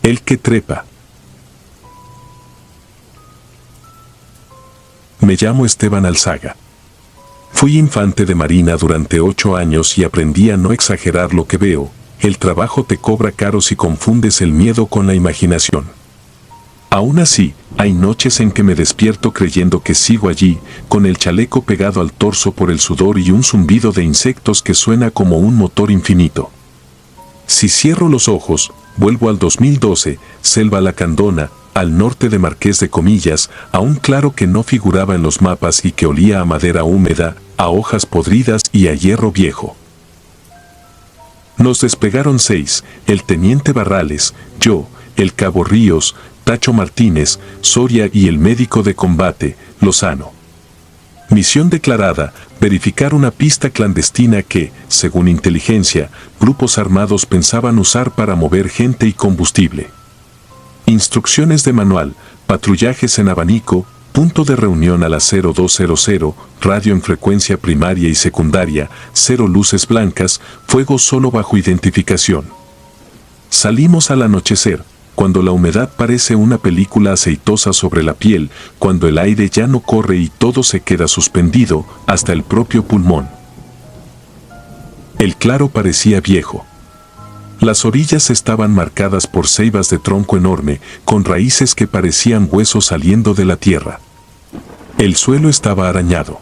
El que trepa. Me llamo Esteban Alzaga. Fui infante de marina durante 8 años y aprendí a no exagerar lo que veo. El trabajo te cobra caro si confundes el miedo con la imaginación. Aún así, hay noches en que me despierto creyendo que sigo allí, con el chaleco pegado al torso por el sudor y un zumbido de insectos que suena como un motor infinito. Si cierro los ojos, vuelvo al 2012, Selva Lacandona, al norte de Marqués de Comillas, a un claro que no figuraba en los mapas y que olía a madera húmeda, a hojas podridas y a hierro viejo. Nos despegaron 6, el teniente Barrales, yo, el cabo Ríos, Tacho Martínez, Soria y el médico de combate, Lozano. Misión declarada, verificar una pista clandestina que, según inteligencia, grupos armados pensaban usar para mover gente y combustible. Instrucciones de manual, patrullajes en abanico, punto de reunión a las 0200, radio en frecuencia primaria y secundaria, 0 luces blancas, fuego solo bajo identificación. Salimos al anochecer, cuando la humedad parece una película aceitosa sobre la piel, cuando el aire ya no corre y todo se queda suspendido, hasta el propio pulmón. El claro parecía viejo. Las orillas estaban marcadas por ceibas de tronco enorme, con raíces que parecían huesos saliendo de la tierra. El suelo estaba arañado.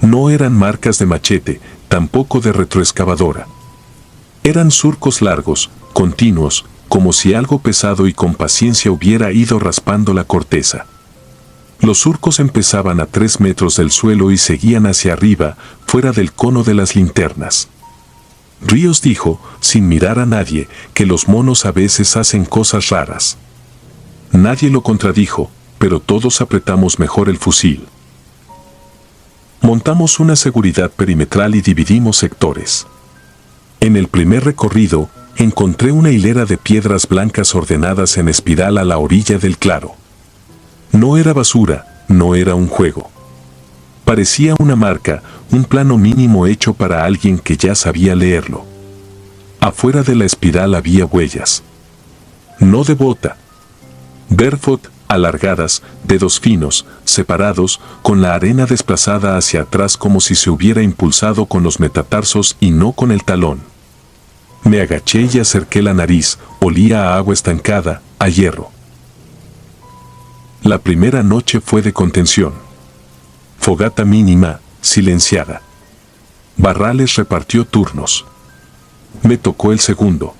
No eran marcas de machete, tampoco de retroexcavadora. Eran surcos largos, continuos, como si algo pesado y con paciencia hubiera ido raspando la corteza. Los surcos empezaban a 3 metros del suelo y seguían hacia arriba, fuera del cono de las linternas. Ríos dijo, sin mirar a nadie, que los monos a veces hacen cosas raras. Nadie lo contradijo, pero todos apretamos mejor el fusil. Montamos una seguridad perimetral y dividimos sectores. En el primer recorrido, encontré una hilera de piedras blancas ordenadas en espiral a la orilla del claro. No era basura, no era un juego. Parecía una marca, un plano mínimo hecho para alguien que ya sabía leerlo. Afuera de la espiral había huellas. No de bota. Barefoot, alargadas, dedos finos, separados, con la arena desplazada hacia atrás como si se hubiera impulsado con los metatarsos y no con el talón. Me agaché y acerqué la nariz, olía a agua estancada, a hierro. La primera noche fue de contención. Fogata mínima, silenciada. Barrales repartió turnos. Me tocó el segundo.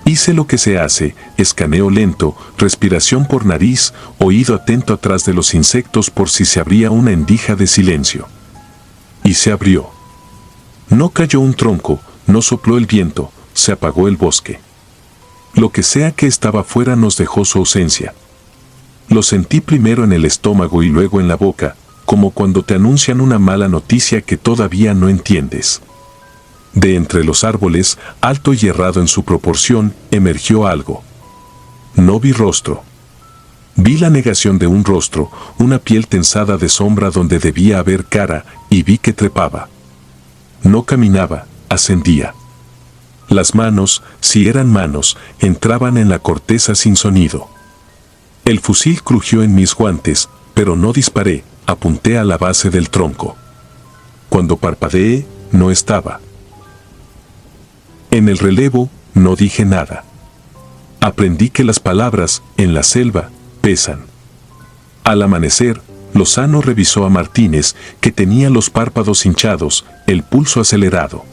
Hice lo que se hace, escaneo lento, respiración por nariz, oído atento atrás de los insectos por si se abría una endija de silencio. Y se abrió. No cayó un tronco, no sopló el viento, se apagó el bosque. Lo que sea que estaba fuera nos dejó su ausencia. Lo sentí primero en el estómago y luego en la boca, como cuando te anuncian una mala noticia que todavía no entiendes. De entre los árboles, alto y errado en su proporción, emergió algo. No vi rostro. Vi la negación de un rostro, una piel tensada de sombra donde debía haber cara, y vi que trepaba. No caminaba, ascendía. Las manos, si eran manos, entraban en la corteza sin sonido. El fusil crujió en mis guantes, pero no disparé, apunté a la base del tronco. Cuando parpadeé, no estaba. En el relevo, no dije nada. Aprendí que las palabras, en la selva, pesan. Al amanecer, Lozano revisó a Martínez, que tenía los párpados hinchados, el pulso acelerado.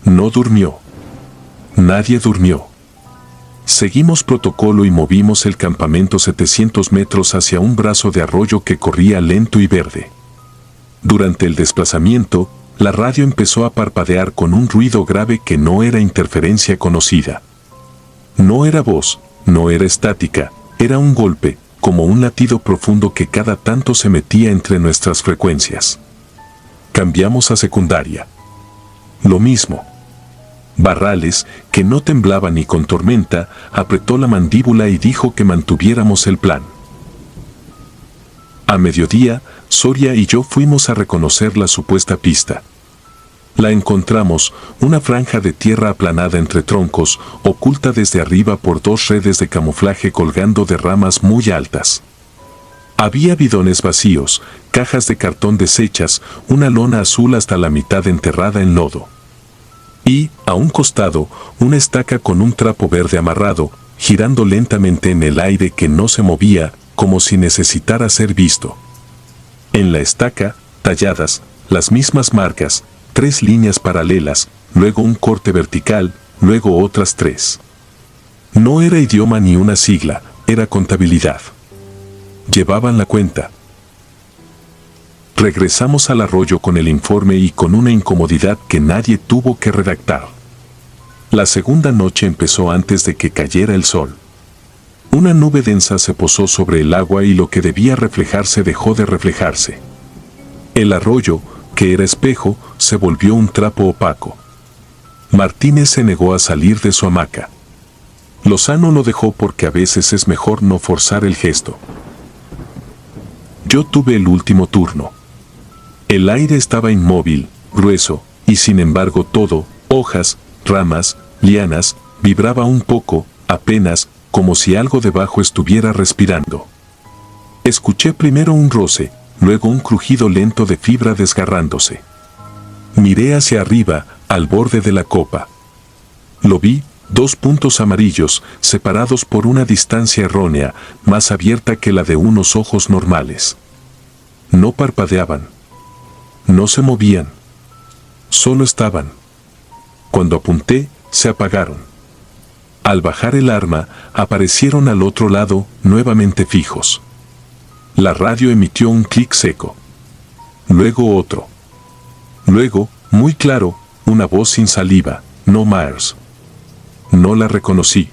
No durmió. Nadie durmió. Seguimos protocolo y movimos el campamento 700 metros hacia un brazo de arroyo que corría lento y verde. Durante el desplazamiento, la radio empezó a parpadear con un ruido grave que no era interferencia conocida. No era voz, no era estática, era un golpe, como un latido profundo que cada tanto se metía entre nuestras frecuencias. Cambiamos a secundaria. Lo mismo. Barrales, que no temblaba ni con tormenta, apretó la mandíbula y dijo que mantuviéramos el plan. A mediodía, Soria y yo fuimos a reconocer la supuesta pista. La encontramos, una franja de tierra aplanada entre troncos, oculta desde arriba por dos redes de camuflaje colgando de ramas muy altas. Había bidones vacíos, cajas de cartón deshechas, una lona azul hasta la mitad enterrada en lodo. Y, a un costado, una estaca con un trapo verde amarrado, girando lentamente en el aire que no se movía, como si necesitara ser visto. En la estaca, talladas, las mismas marcas, 3 líneas paralelas, luego un corte vertical, luego otras 3. No era idioma ni una sigla, era contabilidad. Llevaban la cuenta. Regresamos al arroyo con el informe y con una incomodidad que nadie tuvo que redactar. La segunda noche empezó antes de que cayera el sol. Una nube densa se posó sobre el agua y lo que debía reflejarse dejó de reflejarse. El arroyo, que era espejo, se volvió un trapo opaco. Martínez se negó a salir de su hamaca. Lozano lo dejó porque a veces es mejor no forzar el gesto. Yo tuve el último turno. El aire estaba inmóvil, grueso, y sin embargo todo, hojas, ramas, lianas, vibraba un poco, apenas, como si algo debajo estuviera respirando. Escuché primero un roce, luego un crujido lento de fibra desgarrándose. Miré hacia arriba, al borde de la copa. Lo vi, 2 puntos amarillos, separados por una distancia errónea, más abierta que la de unos ojos normales. No parpadeaban. No se movían. Solo estaban. Cuando apunté, se apagaron. Al bajar el arma, aparecieron al otro lado, nuevamente fijos. La radio emitió un clic seco. Luego otro. Luego, muy claro, una voz sin saliva, no Myers. No la reconocí.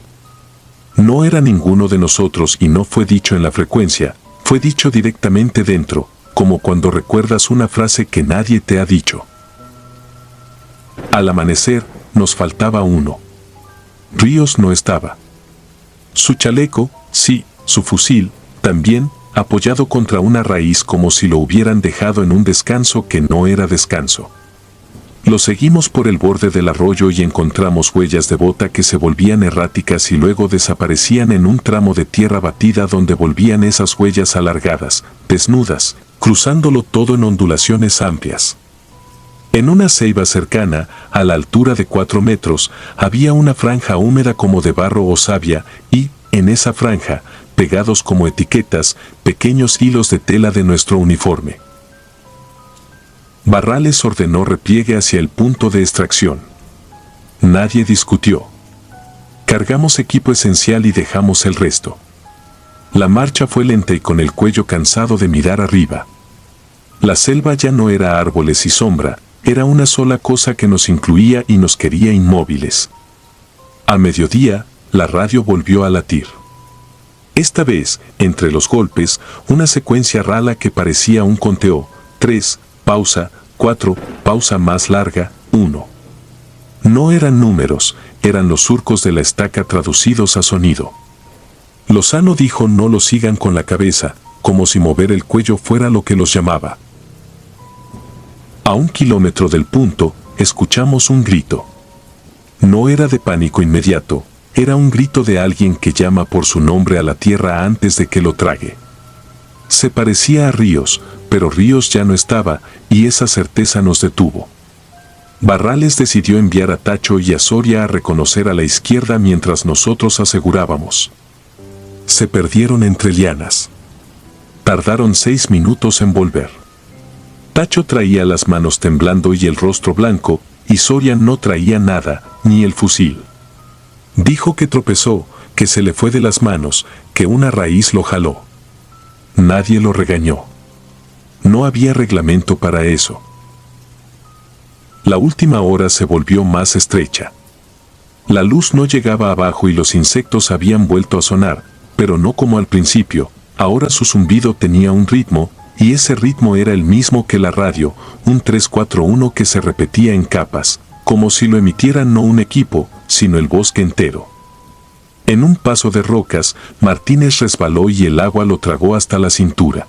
No era ninguno de nosotros y no fue dicho en la frecuencia, fue dicho directamente dentro, como cuando recuerdas una frase que nadie te ha dicho. Al amanecer, nos faltaba uno. Ríos no estaba. Su chaleco, sí, su fusil, también, apoyado contra una raíz como si lo hubieran dejado en un descanso que no era descanso. Lo seguimos por el borde del arroyo y encontramos huellas de bota que se volvían erráticas y luego desaparecían en un tramo de tierra batida donde volvían esas huellas alargadas, desnudas, cruzándolo todo en ondulaciones amplias. En una ceiba cercana, a la altura de 4 metros, había una franja húmeda como de barro o savia y, en esa franja, pegados como etiquetas, pequeños hilos de tela de nuestro uniforme. Barrales ordenó repliegue hacia el punto de extracción. Nadie discutió. Cargamos equipo esencial y dejamos el resto. La marcha fue lenta y con el cuello cansado de mirar arriba. La selva ya no era árboles y sombra, era una sola cosa que nos incluía y nos quería inmóviles. A mediodía, la radio volvió a latir. Esta vez, entre los golpes, una secuencia rala que parecía un conteo, 3, pausa, 4, pausa más larga, 1. No eran números, eran los surcos de la estaca traducidos a sonido. Lozano dijo no lo sigan con la cabeza, como si mover el cuello fuera lo que los llamaba. A 1 kilómetro del punto, escuchamos un grito. No era de pánico inmediato, era un grito de alguien que llama por su nombre a la tierra antes de que lo trague. Se parecía a Ríos, pero Ríos ya no estaba, y esa certeza nos detuvo. Barrales decidió enviar a Tacho y a Soria a reconocer a la izquierda mientras nosotros asegurábamos. Se perdieron entre lianas. Tardaron 6 minutos en volver. Tacho traía las manos temblando y el rostro blanco, y Soria no traía nada, ni el fusil. Dijo que tropezó, que se le fue de las manos, que una raíz lo jaló. Nadie lo regañó. No había reglamento para eso. La última hora se volvió más estrecha. La luz no llegaba abajo y los insectos habían vuelto a sonar, pero no como al principio, ahora su zumbido tenía un ritmo, y ese ritmo era el mismo que la radio, un 341 que se repetía en capas, como si lo emitiera no un equipo, sino el bosque entero. En un paso de rocas, Martínez resbaló y el agua lo tragó hasta la cintura.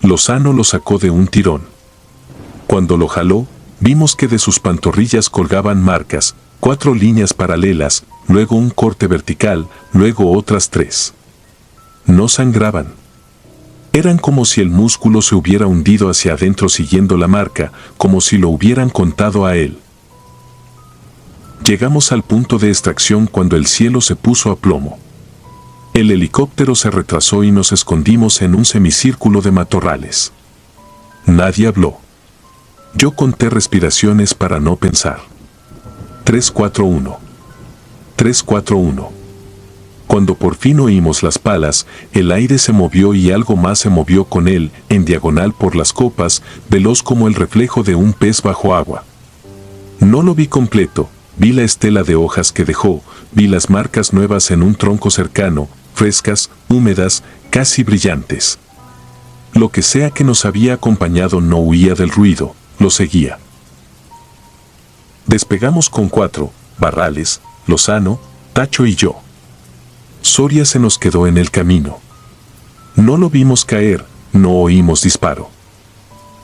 Lozano lo sacó de un tirón. Cuando lo jaló, Vimos que de sus pantorrillas colgaban marcas, 4 líneas paralelas, luego un corte vertical, luego otras 3. No sangraban. Eran como si el músculo se hubiera hundido hacia adentro siguiendo la marca, como si lo hubieran contado a él. Llegamos al punto de extracción cuando el cielo se puso a plomo. El helicóptero se retrasó y nos escondimos en un semicírculo de matorrales. Nadie habló. Yo conté respiraciones para no pensar. 3-4-1. 3-4-1. Cuando por fin oímos las palas, el aire se movió y algo más se movió con él, en diagonal por las copas, veloz como el reflejo de un pez bajo agua. No lo vi completo, vi la estela de hojas que dejó, vi las marcas nuevas en un tronco cercano, frescas, húmedas, casi brillantes. Lo que sea que nos había acompañado no huía del ruido, lo seguía. Despegamos con 4, Barrales, Lozano, Tacho y yo. Soria se nos quedó en el camino. No lo vimos caer, no oímos disparo.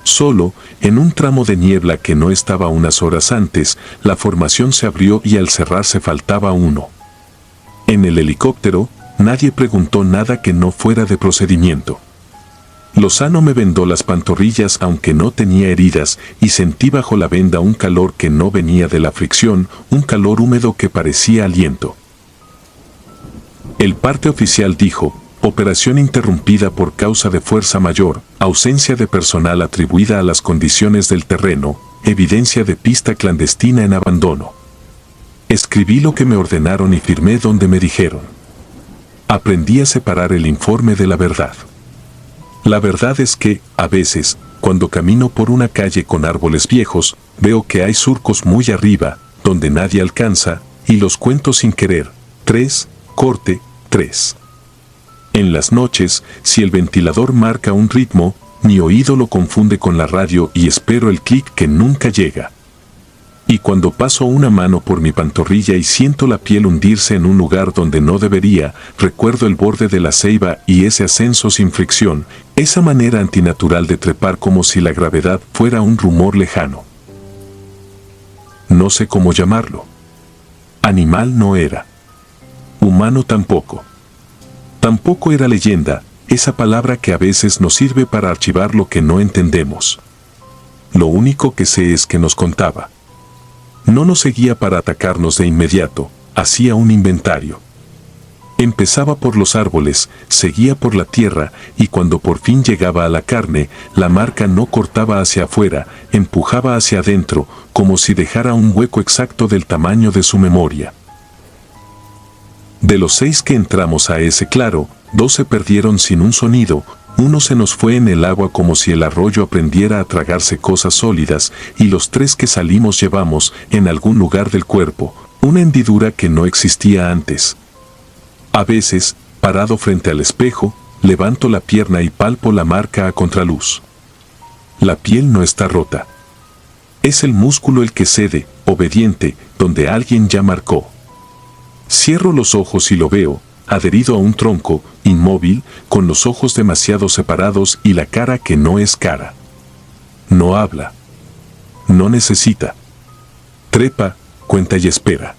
Solo, en un tramo de niebla que no estaba unas horas antes, la formación se abrió y al cerrarse faltaba uno. En el helicóptero, nadie preguntó nada que no fuera de procedimiento. Lozano me vendó las pantorrillas aunque no tenía heridas y sentí bajo la venda un calor que no venía de la fricción, un calor húmedo que parecía aliento. El parte oficial dijo, operación interrumpida por causa de fuerza mayor, ausencia de personal atribuida a las condiciones del terreno, evidencia de pista clandestina en abandono. Escribí lo que me ordenaron y firmé donde me dijeron. Aprendí a separar el informe de la verdad. La verdad es que, a veces, cuando camino por una calle con árboles viejos, veo que hay surcos muy arriba, donde nadie alcanza, y los cuento sin querer. 3, corte, 3. En las noches, si el ventilador marca un ritmo, mi oído lo confunde con la radio y espero el clic que nunca llega. Y cuando paso una mano por mi pantorrilla y siento la piel hundirse en un lugar donde no debería, recuerdo el borde de la ceiba y ese ascenso sin fricción, esa manera antinatural de trepar como si la gravedad fuera un rumor lejano. No sé cómo llamarlo. Animal no era. Humano tampoco. Tampoco era leyenda, esa palabra que a veces nos sirve para archivar lo que no entendemos. Lo único que sé es que nos contaba. No nos seguía para atacarnos de inmediato, hacía un inventario. Empezaba por los árboles, seguía por la tierra, y cuando por fin llegaba a la carne, la marca no cortaba hacia afuera, empujaba hacia adentro, como si dejara un hueco exacto del tamaño de su memoria. De los 6 que entramos a ese claro, 2 se perdieron sin un sonido, uno se nos fue en el agua como si el arroyo aprendiera a tragarse cosas sólidas, y los 3 que salimos llevamos, en algún lugar del cuerpo, una hendidura que no existía antes. A veces, parado frente al espejo, levanto la pierna y palpo la marca a contraluz. La piel no está rota. Es el músculo el que cede, obediente, donde alguien ya marcó. Cierro los ojos y lo veo, adherido a un tronco, inmóvil, con los ojos demasiado separados y la cara que no es cara. No habla. No necesita. Trepa, cuenta y espera.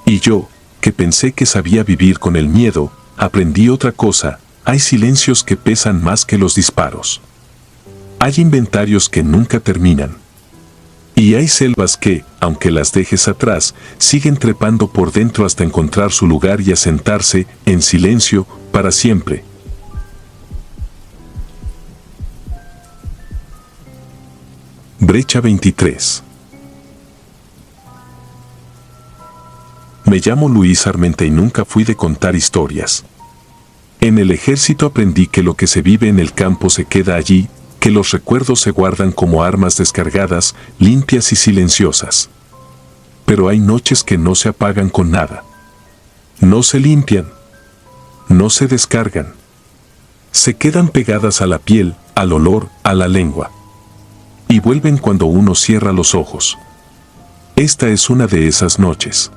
Y yo, que pensé que sabía vivir con el miedo, aprendí otra cosa, hay silencios que pesan más que los disparos. Hay inventarios que nunca terminan. Y hay selvas que, aunque las dejes atrás, siguen trepando por dentro hasta encontrar su lugar y asentarse, en silencio, para siempre. Brecha 23. Me llamo Luis Armenta y nunca fui de contar historias. En el ejército aprendí que lo que se vive en el campo se queda allí, que los recuerdos se guardan como armas descargadas, limpias y silenciosas. Pero hay noches que no se apagan con nada. No se limpian. No se descargan. Se quedan pegadas a la piel, al olor, a la lengua. Y vuelven cuando uno cierra los ojos. Esta es una de esas noches.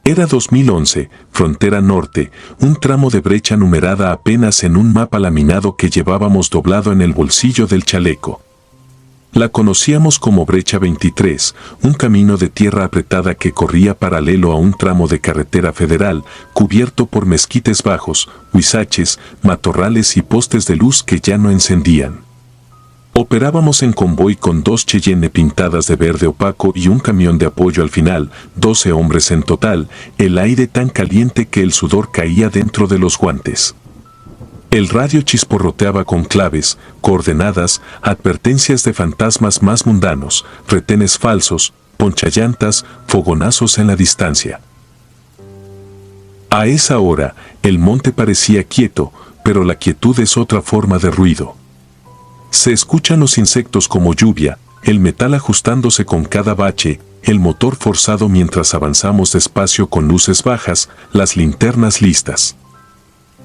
Era 2011, frontera norte, un tramo de brecha numerada apenas en un mapa laminado que llevábamos doblado en el bolsillo del chaleco. La conocíamos como Brecha 23, un camino de tierra apretada que corría paralelo a un tramo de carretera federal, cubierto por mezquites bajos, huizaches, matorrales y postes de luz que ya no encendían. Operábamos en convoy con 2 Cheyenne pintadas de verde opaco y un camión de apoyo al final, 12 hombres en total, el aire tan caliente que el sudor caía dentro de los guantes. El radio chisporroteaba con claves, coordenadas, advertencias de fantasmas más mundanos, retenes falsos, ponchallantas, fogonazos en la distancia. A esa hora, el monte parecía quieto, pero la quietud es otra forma de ruido. Se escuchan los insectos como lluvia, el metal ajustándose con cada bache, el motor forzado mientras avanzamos despacio con luces bajas, las linternas listas.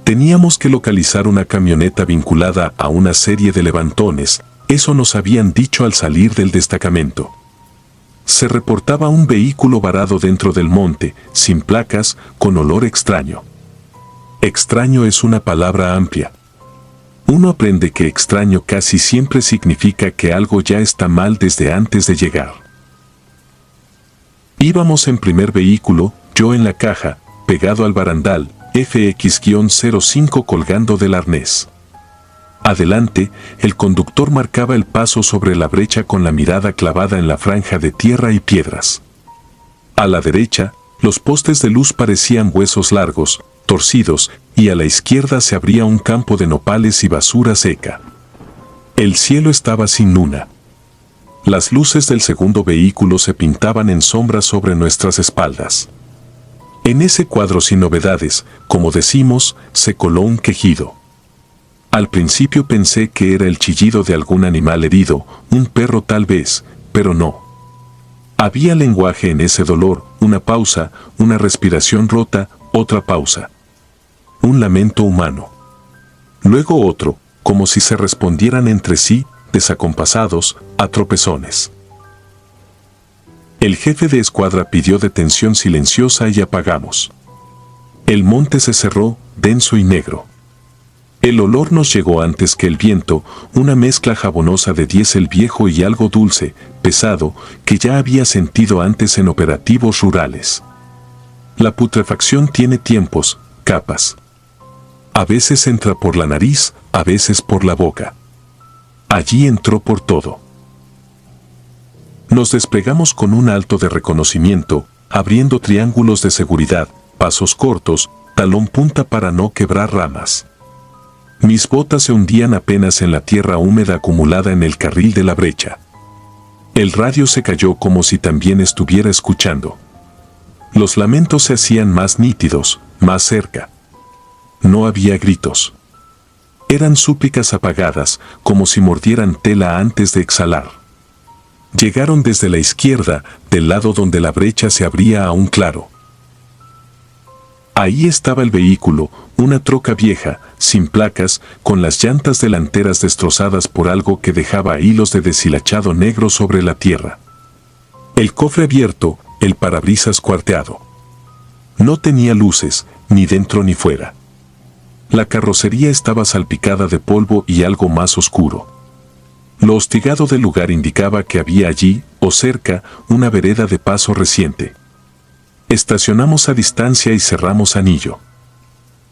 Teníamos que localizar una camioneta vinculada a una serie de levantones, eso nos habían dicho al salir del destacamento. Se reportaba un vehículo varado dentro del monte, sin placas, con olor extraño. Extraño es una palabra amplia. Uno aprende que extraño casi siempre significa que algo ya está mal desde antes de llegar. Íbamos en primer vehículo, yo en la caja, pegado al barandal, FX-05 colgando del arnés. Adelante, el conductor marcaba el paso sobre la brecha con la mirada clavada en la franja de tierra y piedras. A la derecha, los postes de luz parecían huesos largos, torcidos, y a la izquierda se abría un campo de nopales y basura seca. El cielo estaba sin luna. Las luces del segundo vehículo se pintaban en sombra sobre nuestras espaldas. En ese cuadro sin novedades, como decimos, se coló un quejido. Al principio pensé que era el chillido de algún animal herido, un perro tal vez, pero no. Había lenguaje en ese dolor, una pausa, una respiración rota, otra pausa. Un lamento humano. Luego otro, como si se respondieran entre sí, desacompasados, a tropezones. El jefe de escuadra pidió detención silenciosa y apagamos. El monte se cerró, denso y negro. El olor nos llegó antes que el viento, una mezcla jabonosa de diésel viejo y algo dulce, pesado, que ya había sentido antes en operativos rurales. La putrefacción tiene tiempos, capas. A veces entra por la nariz, a veces por la boca. Allí entró por todo. Nos desplegamos con un alto de reconocimiento, abriendo triángulos de seguridad, pasos cortos, talón punta para no quebrar ramas. Mis botas se hundían apenas en la tierra húmeda acumulada en el carril de la brecha. El radio se cayó como si también estuviera escuchando. Los lamentos se hacían más nítidos, más cerca. No había gritos. Eran súplicas apagadas, como si mordieran tela antes de exhalar. Llegaron desde la izquierda, del lado donde la brecha se abría a un claro. Ahí estaba el vehículo, una troca vieja, sin placas, con las llantas delanteras destrozadas por algo que dejaba hilos de deshilachado negro sobre la tierra. El cofre abierto, el parabrisas cuarteado. No tenía luces, ni dentro ni fuera. La carrocería estaba salpicada de polvo y algo más oscuro. Lo hostigado del lugar indicaba que había allí, o cerca, una vereda de paso reciente. Estacionamos a distancia y cerramos anillo.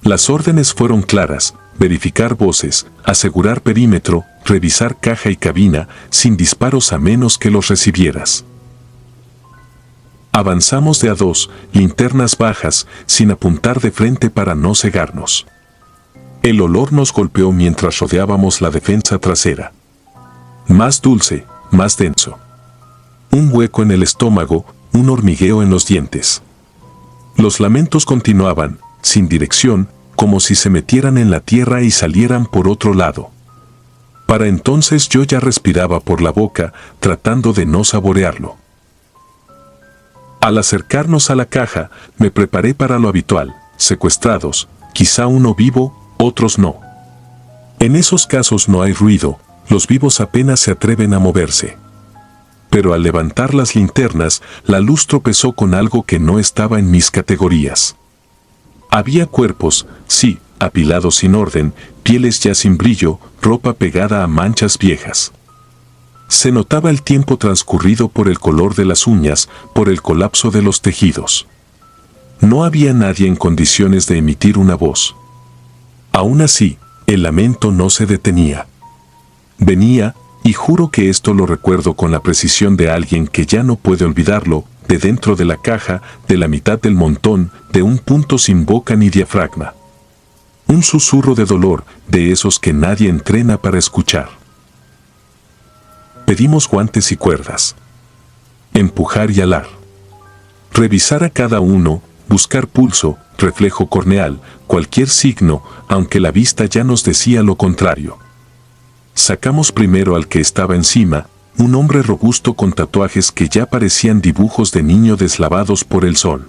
Las órdenes fueron claras: verificar voces, asegurar perímetro, revisar caja y cabina, sin disparos a menos que los recibieras. Avanzamos de a dos, linternas bajas, sin apuntar de frente para no cegarnos. El olor nos golpeó mientras rodeábamos la defensa trasera. Más dulce, más denso. Un hueco en el estómago, un hormigueo en los dientes. Los lamentos continuaban, sin dirección, como si se metieran en la tierra y salieran por otro lado. Para entonces yo ya respiraba por la boca, tratando de no saborearlo. Al acercarnos a la caja, me preparé para lo habitual: secuestrados, quizá uno vivo, otros no. En esos casos no hay ruido, los vivos apenas se atreven a moverse. Pero al levantar las linternas, la luz tropezó con algo que no estaba en mis categorías. Había cuerpos, sí, apilados sin orden, pieles ya sin brillo, ropa pegada a manchas viejas. Se notaba el tiempo transcurrido por el color de las uñas, por el colapso de los tejidos. No había nadie en condiciones de emitir una voz. Aún así, el lamento no se detenía. Venía, y juro que esto lo recuerdo con la precisión de alguien que ya no puede olvidarlo, de dentro de la caja, de la mitad del montón, de un punto sin boca ni diafragma. Un susurro de dolor, de esos que nadie entrena para escuchar. Pedimos guantes y cuerdas. Empujar y alar. Revisar a cada uno, buscar pulso, reflejo corneal, cualquier signo, aunque la vista ya nos decía lo contrario. Sacamos primero al que estaba encima, un hombre robusto con tatuajes que ya parecían dibujos de niño deslavados por el sol.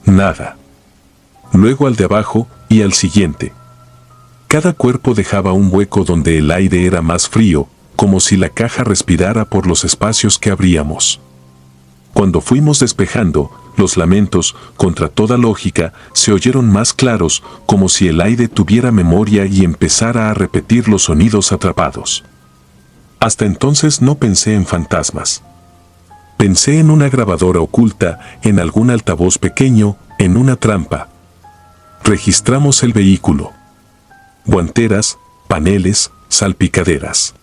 Nada. Luego al de abajo y al siguiente. Cada cuerpo dejaba un hueco donde el aire era más frío, como si la caja respirara por los espacios que abríamos. Cuando fuimos despejando, los lamentos, contra toda lógica, se oyeron más claros, como si el aire tuviera memoria y empezara a repetir los sonidos atrapados. Hasta entonces no pensé en fantasmas. Pensé en una grabadora oculta, en algún altavoz pequeño, en una trampa. Registramos el vehículo. Guanteras, paneles, salpicaderas.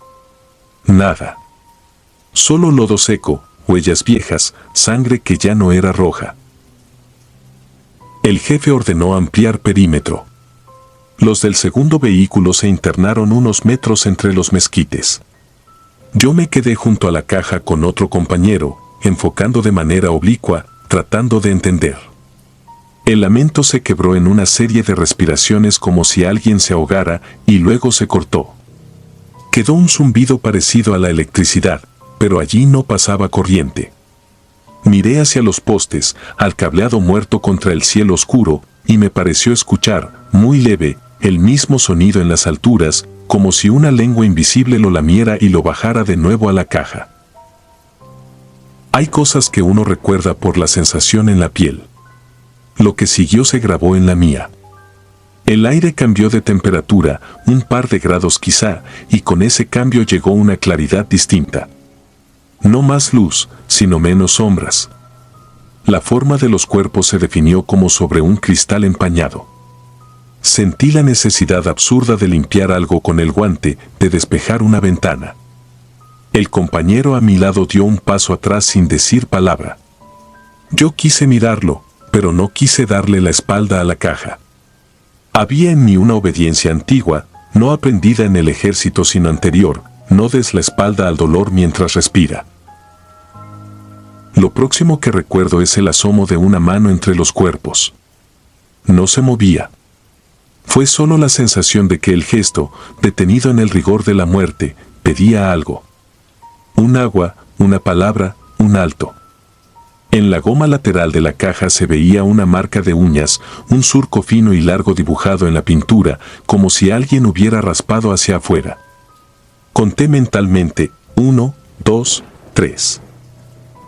Nada. Solo lodo seco, huellas viejas, sangre que ya no era roja. El jefe ordenó ampliar perímetro. Los del segundo vehículo se internaron unos metros entre los mezquites. Yo me quedé junto a la caja con otro compañero, enfocando de manera oblicua, tratando de entender. El lamento se quebró en una serie de respiraciones como si alguien se ahogara y luego se cortó. Quedó un zumbido parecido a la electricidad, pero allí no pasaba corriente. Miré hacia los postes, al cableado muerto contra el cielo oscuro, y me pareció escuchar, muy leve, el mismo sonido en las alturas, como si una lengua invisible lo lamiera y lo bajara de nuevo a la caja. Hay cosas que uno recuerda por la sensación en la piel. Lo que siguió se grabó en la mía. El aire cambió de temperatura, un par de grados quizá, y con ese cambio llegó una claridad distinta. No más luz, sino menos sombras. La forma de los cuerpos se definió como sobre un cristal empañado. Sentí la necesidad absurda de limpiar algo con el guante, de despejar una ventana. El compañero a mi lado dio un paso atrás sin decir palabra. Yo quise mirarlo, pero no quise darle la espalda a la caja. Había en mí una obediencia antigua, no aprendida en el ejército sino anterior, no des la espalda al dolor mientras respira. Lo próximo que recuerdo es el asomo de una mano entre los cuerpos. No se movía. Fue solo la sensación de que el gesto, detenido en el rigor de la muerte, pedía algo. Un agua, una palabra, un alto. En la goma lateral de la caja se veía una marca de uñas, un surco fino y largo dibujado en la pintura, como si alguien hubiera raspado hacia afuera. Conté mentalmente, 1, 2, 3.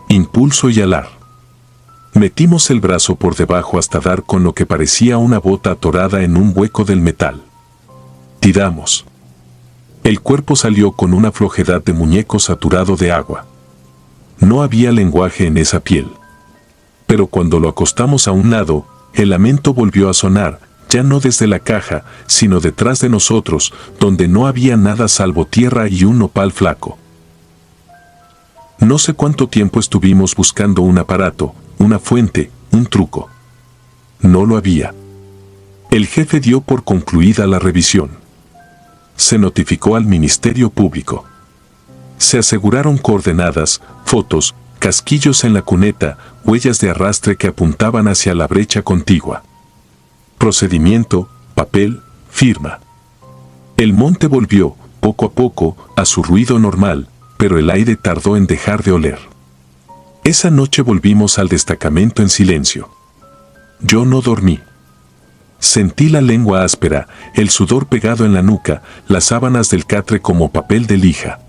Impulso y alar. Metimos el brazo por debajo hasta dar con lo que parecía una bota atorada en un hueco del metal. Tiramos. El cuerpo salió con una flojedad de muñeco saturado de agua. No había lenguaje en esa piel. Pero cuando lo acostamos a un lado, el lamento volvió a sonar, ya no desde la caja, sino detrás de nosotros, donde no había nada salvo tierra y un nopal flaco. No sé cuánto tiempo estuvimos buscando un aparato, una fuente, un truco. No lo había. El jefe dio por concluida la revisión. Se notificó al Ministerio Público. Se aseguraron coordenadas, fotos, casquillos en la cuneta, huellas de arrastre que apuntaban hacia la brecha contigua. Procedimiento, papel, firma. El monte volvió, poco a poco, a su ruido normal, pero el aire tardó en dejar de oler. Esa noche volvimos al destacamento en silencio. Yo no dormí. Sentí la lengua áspera, el sudor pegado en la nuca, las sábanas del catre como papel de lija.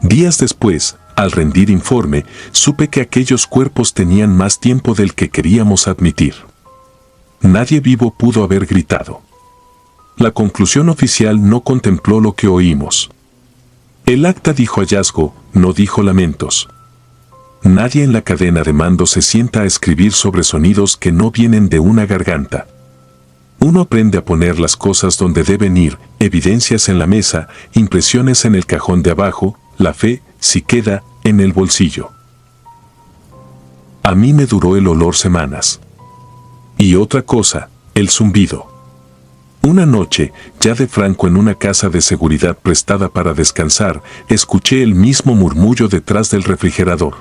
Días después, al rendir informe, supe que aquellos cuerpos tenían más tiempo del que queríamos admitir. Nadie vivo pudo haber gritado. La conclusión oficial no contempló lo que oímos. El acta dijo hallazgo, no dijo lamentos. Nadie en la cadena de mando se sienta a escribir sobre sonidos que no vienen de una garganta. Uno aprende a poner las cosas donde deben ir, evidencias en la mesa, impresiones en el cajón de abajo, la fe, si queda, en el bolsillo. A mí me duró el olor semanas. Y otra cosa, el zumbido. Una noche, ya de franco en una casa de seguridad prestada para descansar, escuché el mismo murmullo detrás del refrigerador.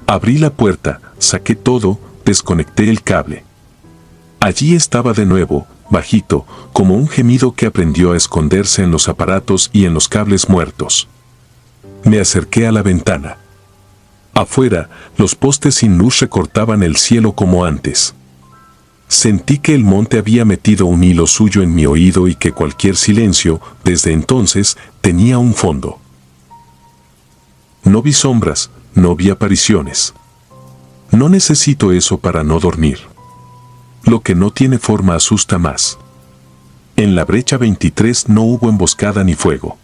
Abrí la puerta, saqué todo, desconecté el cable. Allí estaba de nuevo, bajito, como un gemido que aprendió a esconderse en los aparatos y en los cables muertos. Me acerqué a la ventana. Afuera, los postes sin luz recortaban el cielo como antes. Sentí que el monte había metido un hilo suyo en mi oído y que cualquier silencio, desde entonces, tenía un fondo. No vi sombras, no vi apariciones. No necesito eso para no dormir. Lo que no tiene forma asusta más. En la brecha 23 no hubo emboscada ni fuego.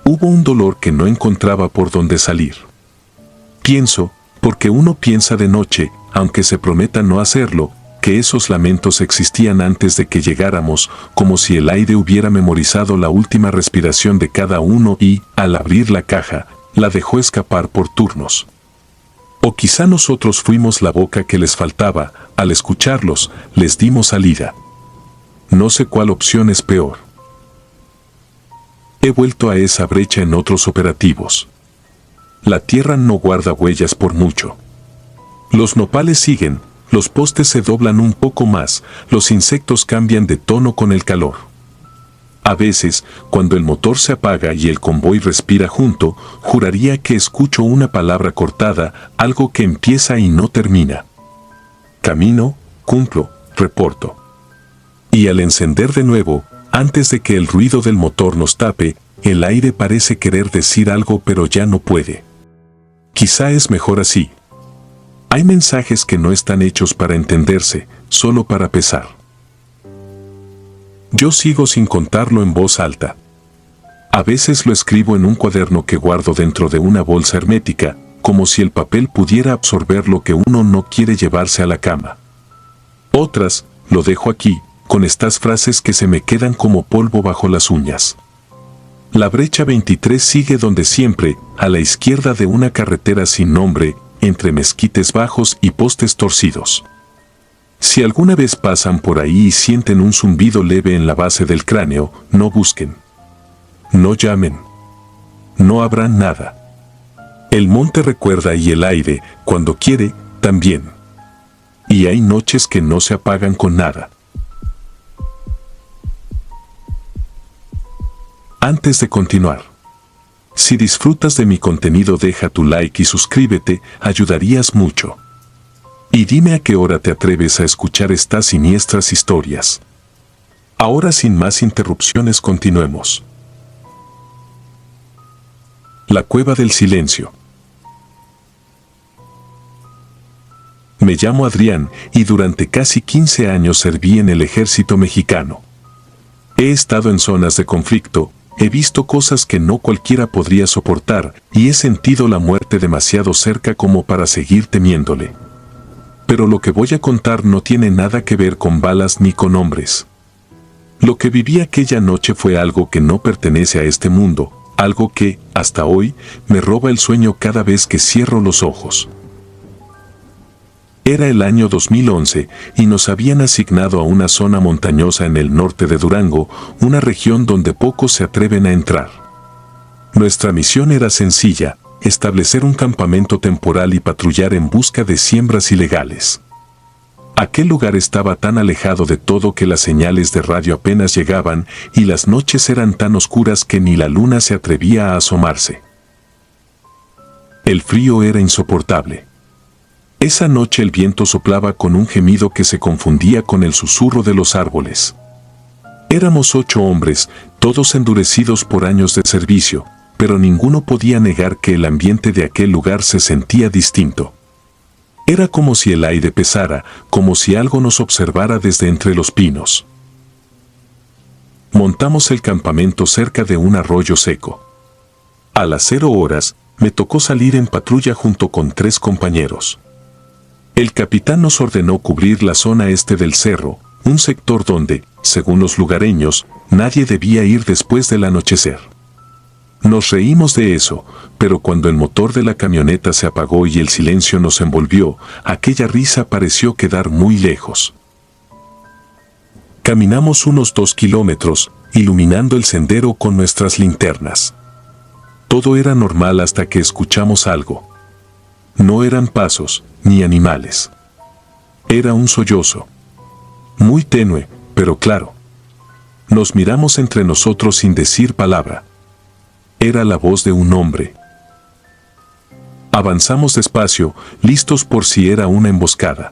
Hubo un dolor que no encontraba por dónde salir. Pienso, porque uno piensa de noche, aunque se prometa no hacerlo, que esos lamentos existían antes de que llegáramos, como si el aire hubiera memorizado la última respiración de cada uno y, al abrir la caja, la dejó escapar por turnos. O quizá nosotros fuimos la boca que les faltaba, al escucharlos, les dimos salida. No sé cuál opción es peor. He vuelto a esa brecha en otros operativos. La tierra no guarda huellas por mucho. Los nopales siguen, los postes se doblan un poco más, los insectos cambian de tono con el calor. A veces, cuando el motor se apaga y el convoy respira junto, juraría que escucho una palabra cortada, algo que empieza y no termina. Camino, cumplo, reporto. Y al encender de nuevo, antes de que el ruido del motor nos tape, el aire parece querer decir algo pero ya no puede. Quizá es mejor así. Hay mensajes que no están hechos para entenderse, solo para pesar. Yo sigo sin contarlo en voz alta. A veces lo escribo en un cuaderno que guardo dentro de una bolsa hermética, como si el papel pudiera absorber lo que uno no quiere llevarse a la cama. Otras, lo dejo aquí, con estas frases que se me quedan como polvo bajo las uñas. La brecha 23 sigue donde siempre, a la izquierda de una carretera sin nombre, entre mezquites bajos y postes torcidos. Si alguna vez pasan por ahí y sienten un zumbido leve en la base del cráneo, no busquen. No llamen. No habrá nada. El monte recuerda y el aire, cuando quiere, también. Y hay noches que no se apagan con nada. Antes de continuar, si disfrutas de mi contenido deja tu like y suscríbete, ayudarías mucho. Y dime a qué hora te atreves a escuchar estas siniestras historias. Ahora sin más interrupciones continuemos. La cueva del silencio. Me llamo Adrián y durante casi 15 años serví en el ejército mexicano. He estado en zonas de conflicto, he visto cosas que no cualquiera podría soportar y he sentido la muerte demasiado cerca como para seguir temiéndole. Pero lo que voy a contar no tiene nada que ver con balas ni con hombres. Lo que viví aquella noche fue algo que no pertenece a este mundo, algo que, hasta hoy, me roba el sueño cada vez que cierro los ojos. Era el año 2011 y nos habían asignado a una zona montañosa en el norte de Durango, una región donde pocos se atreven a entrar. Nuestra misión era sencilla: establecer un campamento temporal y patrullar en busca de siembras ilegales. Aquel lugar estaba tan alejado de todo que las señales de radio apenas llegaban y las noches eran tan oscuras que ni la luna se atrevía a asomarse. El frío era insoportable. Esa noche el viento soplaba con un gemido que se confundía con el susurro de los árboles. Éramos 8 hombres, todos endurecidos por años de servicio, pero ninguno podía negar que el ambiente de aquel lugar se sentía distinto. Era como si el aire pesara, como si algo nos observara desde entre los pinos. Montamos el campamento cerca de un arroyo seco. A las 0 horas, me tocó salir en patrulla junto con 3 compañeros. El capitán nos ordenó cubrir la zona este del cerro, un sector donde, según los lugareños, nadie debía ir después del anochecer. Nos reímos de eso, pero cuando el motor de la camioneta se apagó y el silencio nos envolvió, aquella risa pareció quedar muy lejos. Caminamos unos 2 kilómetros, iluminando el sendero con nuestras linternas. Todo era normal hasta que escuchamos algo. No eran pasos, ni animales. Era un sollozo. Muy tenue, pero claro. Nos miramos entre nosotros sin decir palabra. Era la voz de un hombre. Avanzamos despacio, listos por si era una emboscada.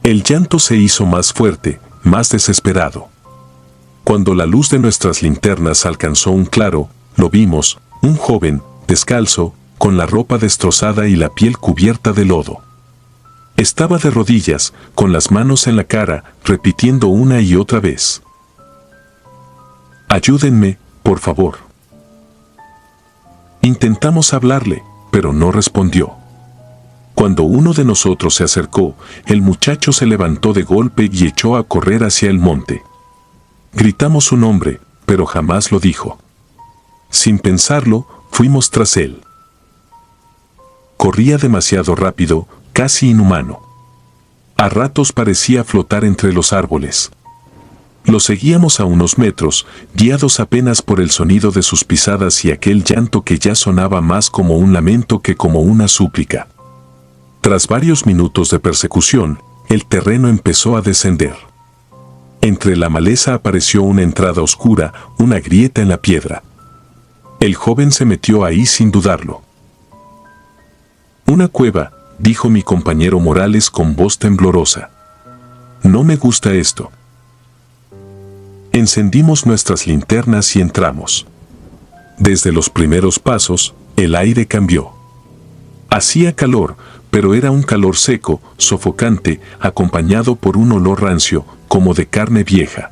El llanto se hizo más fuerte, más desesperado. Cuando la luz de nuestras linternas alcanzó un claro, lo vimos, un joven, descalzo, con la ropa destrozada y la piel cubierta de lodo. Estaba de rodillas, con las manos en la cara, repitiendo una y otra vez: «Ayúdenme, por favor». Intentamos hablarle, pero no respondió. Cuando uno de nosotros se acercó, el muchacho se levantó de golpe y echó a correr hacia el monte. Gritamos su nombre, pero jamás lo dijo. Sin pensarlo, fuimos tras él. Corría demasiado rápido, casi inhumano. A ratos parecía flotar entre los árboles. Lo seguíamos a unos metros, guiados apenas por el sonido de sus pisadas y aquel llanto que ya sonaba más como un lamento que como una súplica. Tras varios minutos de persecución, el terreno empezó a descender. Entre la maleza apareció una entrada oscura, una grieta en la piedra. El joven se metió ahí sin dudarlo. «Una cueva», dijo mi compañero Morales con voz temblorosa. «No me gusta esto». Encendimos nuestras linternas y entramos. Desde los primeros pasos, el aire cambió. Hacía calor, pero era un calor seco, sofocante, acompañado por un olor rancio, como de carne vieja.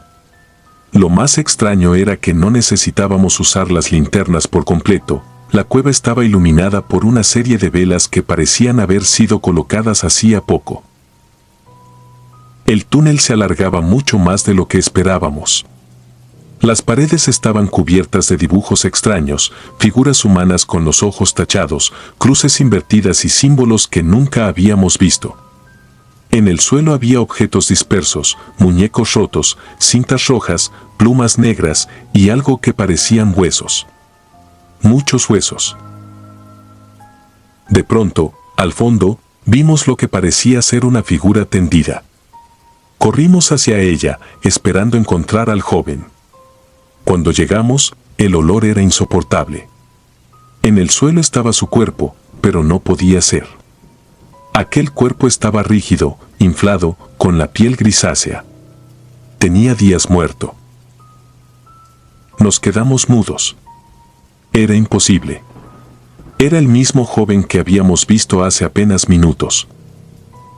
Lo más extraño era que no necesitábamos usar las linternas por completo. La cueva estaba iluminada por una serie de velas que parecían haber sido colocadas hacía poco. El túnel se alargaba mucho más de lo que esperábamos. Las paredes estaban cubiertas de dibujos extraños, figuras humanas con los ojos tachados, cruces invertidas y símbolos que nunca habíamos visto. En el suelo había objetos dispersos, muñecos rotos, cintas rojas, plumas negras y algo que parecían huesos. Muchos huesos. De pronto, al fondo, vimos lo que parecía ser una figura tendida. Corrimos hacia ella, esperando encontrar al joven. Cuando llegamos, el olor era insoportable. En el suelo estaba su cuerpo, pero no podía ser. Aquel cuerpo estaba rígido, inflado, con la piel grisácea. Tenía días muerto. Nos quedamos mudos. Era imposible. Era el mismo joven que habíamos visto hace apenas minutos.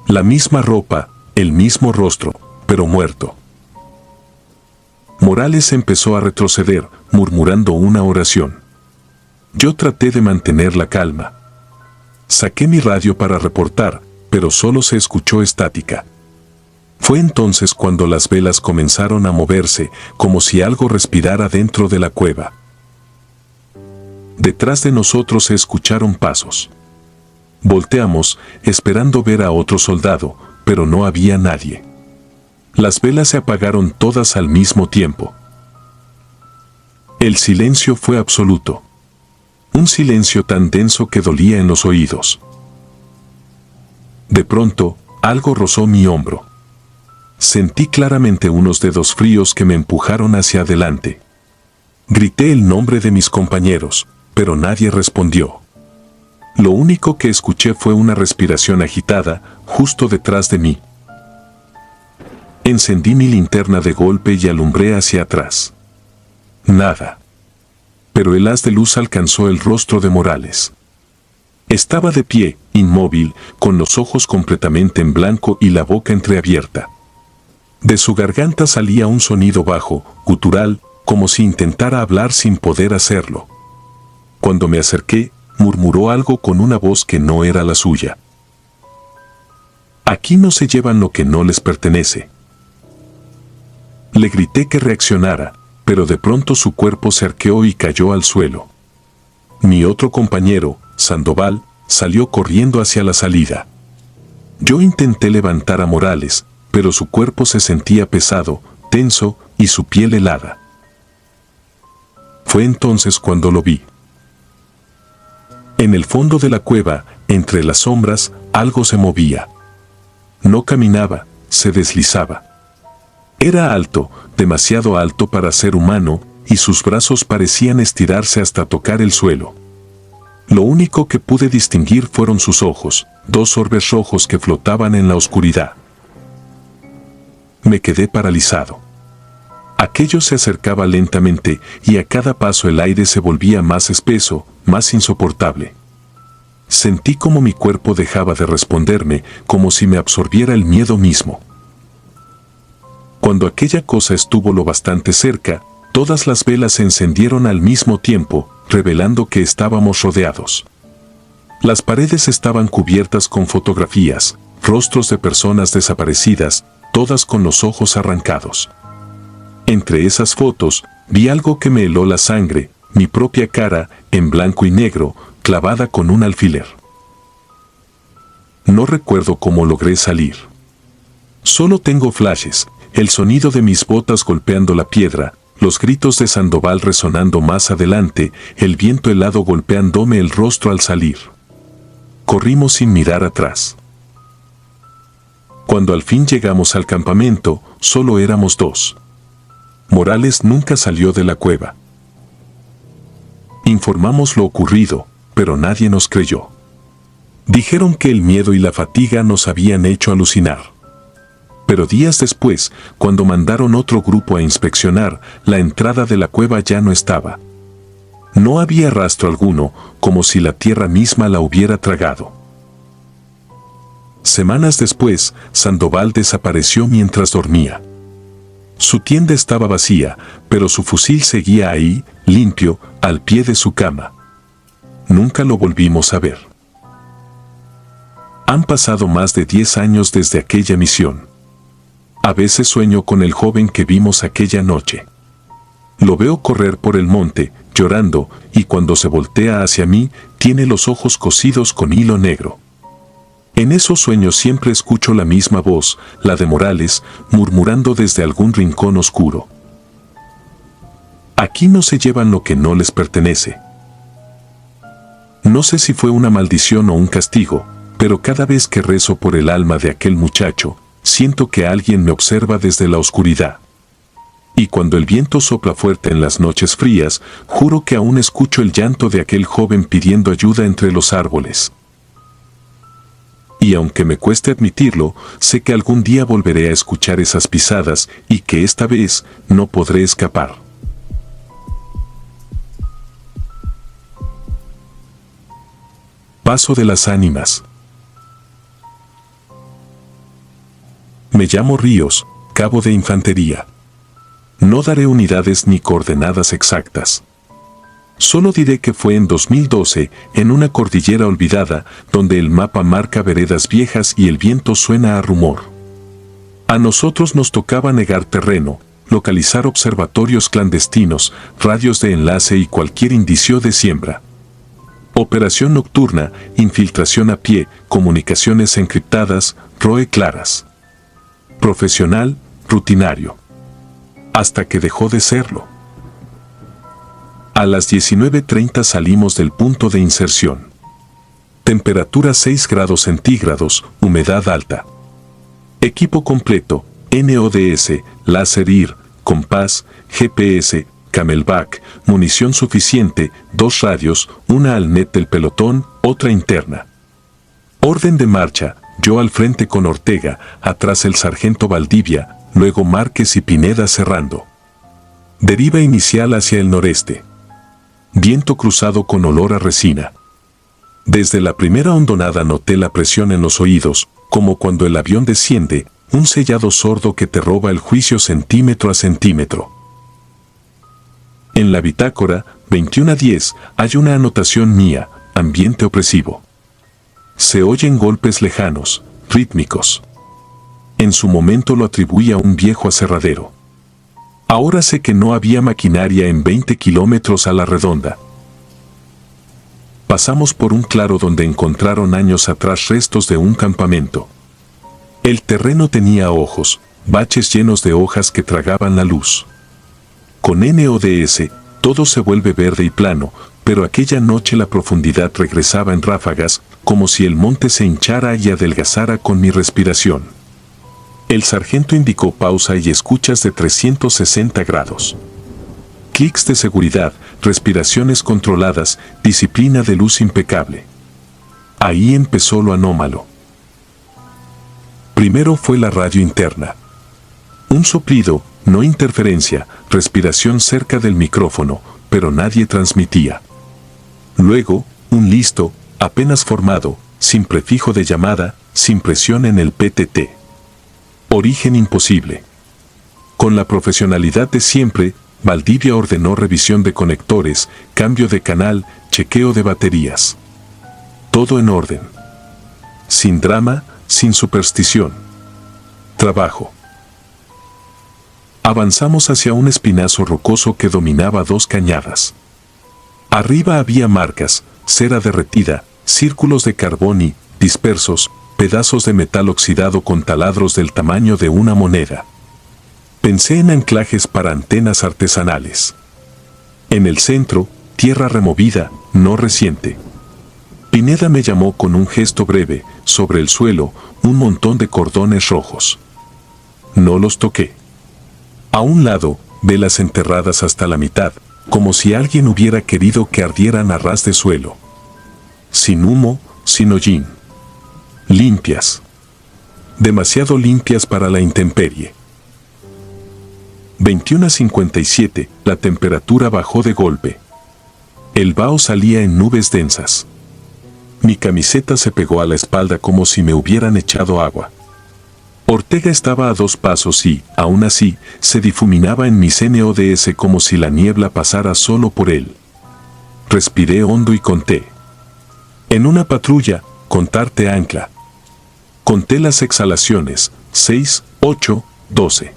La misma ropa, el mismo rostro, pero muerto. Morales empezó a retroceder, murmurando una oración. Yo traté de mantener la calma. Saqué mi radio para reportar, pero solo se escuchó estática. Fue entonces cuando las velas comenzaron a moverse, como si algo respirara dentro de la cueva. Detrás de nosotros se escucharon pasos. Volteamos, esperando ver a otro soldado, pero no había nadie. Las velas se apagaron todas al mismo tiempo. El silencio fue absoluto. Un silencio tan denso que dolía en los oídos. De pronto, algo rozó mi hombro. Sentí claramente unos dedos fríos que me empujaron hacia adelante. Grité el nombre de mis compañeros, pero nadie respondió. Lo único que escuché fue una respiración agitada, justo detrás de mí. Encendí mi linterna de golpe y alumbré hacia atrás. Nada. Pero el haz de luz alcanzó el rostro de Morales. Estaba de pie, inmóvil, con los ojos completamente en blanco y la boca entreabierta. De su garganta salía un sonido bajo, gutural, como si intentara hablar sin poder hacerlo. Cuando me acerqué, murmuró algo con una voz que no era la suya. Aquí no se llevan lo que no les pertenece. Le grité que reaccionara, pero de pronto su cuerpo se arqueó y cayó al suelo. Mi otro compañero, Sandoval, salió corriendo hacia la salida. Yo intenté levantar a Morales, pero su cuerpo se sentía pesado, tenso y su piel helada. Fue entonces cuando lo vi. En el fondo de la cueva, entre las sombras, algo se movía. No caminaba, se deslizaba. Era alto, demasiado alto para ser humano, y sus brazos parecían estirarse hasta tocar el suelo. Lo único que pude distinguir fueron sus ojos, dos orbes rojos que flotaban en la oscuridad. Me quedé paralizado. Aquello se acercaba lentamente y a cada paso el aire se volvía más espeso, más insoportable. Sentí como mi cuerpo dejaba de responderme, como si me absorbiera el miedo mismo. Cuando aquella cosa estuvo lo bastante cerca, todas las velas se encendieron al mismo tiempo, revelando que estábamos rodeados. Las paredes estaban cubiertas con fotografías, rostros de personas desaparecidas, todas con los ojos arrancados. Entre esas fotos, vi algo que me heló la sangre, mi propia cara, en blanco y negro, clavada con un alfiler. No recuerdo cómo logré salir. Solo tengo flashes, el sonido de mis botas golpeando la piedra, los gritos de Sandoval resonando más adelante, el viento helado golpeándome el rostro al salir. Corrimos sin mirar atrás. Cuando al fin llegamos al campamento, solo éramos dos. Morales nunca salió de la cueva. Informamos lo ocurrido, pero nadie nos creyó. Dijeron que el miedo y la fatiga nos habían hecho alucinar. Pero días después, cuando mandaron otro grupo a inspeccionar, la entrada de la cueva ya no estaba. No había rastro alguno, como si la tierra misma la hubiera tragado. Semanas después, Sandoval desapareció mientras dormía. Su tienda estaba vacía, pero su fusil seguía ahí, limpio, al pie de su cama. Nunca lo volvimos a ver. Han pasado más de 10 años desde aquella misión. A veces sueño con el joven que vimos aquella noche. Lo veo correr por el monte, llorando, y cuando se voltea hacia mí, tiene los ojos cosidos con hilo negro. En esos sueños siempre escucho la misma voz, la de Morales, murmurando desde algún rincón oscuro. Aquí no se llevan lo que no les pertenece. No sé si fue una maldición o un castigo, pero cada vez que rezo por el alma de aquel muchacho, siento que alguien me observa desde la oscuridad. Y cuando el viento sopla fuerte en las noches frías, juro que aún escucho el llanto de aquel joven pidiendo ayuda entre los árboles. Y aunque me cueste admitirlo, sé que algún día volveré a escuchar esas pisadas y que esta vez no podré escapar. Paso de las ánimas. Me llamo Ríos, cabo de infantería. No daré unidades ni coordenadas exactas. Solo diré que fue en 2012, en una cordillera olvidada, donde el mapa marca veredas viejas y el viento suena a rumor. A nosotros nos tocaba negar terreno, localizar observatorios clandestinos, radios de enlace y cualquier indicio de siembra. Operación nocturna, infiltración a pie, comunicaciones encriptadas, ROE claras. Profesional, rutinario. Hasta que dejó de serlo. A las 19:30 salimos del punto de inserción. Temperatura 6 grados centígrados, humedad alta. Equipo completo, NODS, láser IR, compás, GPS, Camelback, munición suficiente, 2 radios, una al net del pelotón, otra interna. Orden de marcha, yo al frente con Ortega, atrás el sargento Valdivia, luego Márquez y Pineda cerrando. Deriva inicial hacia el noreste. Viento cruzado con olor a resina. Desde la primera hondonada noté la presión en los oídos, como cuando el avión desciende, un sellado sordo que te roba el juicio centímetro a centímetro. En la bitácora, 21:10, hay una anotación mía, ambiente opresivo. Se oyen golpes lejanos, rítmicos. En su momento lo atribuí a un viejo aserradero. Ahora sé que no había maquinaria en 20 kilómetros a la redonda. Pasamos por un claro donde encontraron años atrás restos de un campamento. El terreno tenía ojos, baches llenos de hojas que tragaban la luz. Con NODS, todo se vuelve verde y plano, pero aquella noche la profundidad regresaba en ráfagas, como si el monte se hinchara y adelgazara con mi respiración. El sargento indicó pausa y escuchas de 360 grados. Clics de seguridad, respiraciones controladas, disciplina de luz impecable. Ahí empezó lo anómalo. Primero fue la radio interna. Un soplido, no interferencia, respiración cerca del micrófono, pero nadie transmitía. Luego, un listo, apenas formado, sin prefijo de llamada, sin presión en el PTT. Origen imposible. Con la profesionalidad de siempre, Valdivia ordenó revisión de conectores, cambio de canal, chequeo de baterías. Todo en orden. Sin drama, sin superstición. Trabajo. Avanzamos hacia un espinazo rocoso que dominaba 2 cañadas. Arriba había marcas, cera derretida, círculos de carbón y, dispersos, pedazos de metal oxidado con taladros del tamaño de una moneda. Pensé en anclajes para antenas artesanales. En el centro, tierra removida, no reciente. Pineda me llamó con un gesto breve, sobre el suelo, un montón de cordones rojos. No los toqué. A un lado, velas enterradas hasta la mitad, como si alguien hubiera querido que ardieran a ras de suelo. Sin humo, sin hollín. Limpias. Demasiado limpias para la intemperie. 21:57, la temperatura bajó de golpe. El vaho salía en nubes densas. Mi camiseta se pegó a la espalda como si me hubieran echado agua. Ortega estaba a 2 pasos y, aún así, se difuminaba en mis NODS como si la niebla pasara solo por él. Respiré hondo y conté. En una patrulla, contarte ancla. Conté las exhalaciones, 6, 8, 12.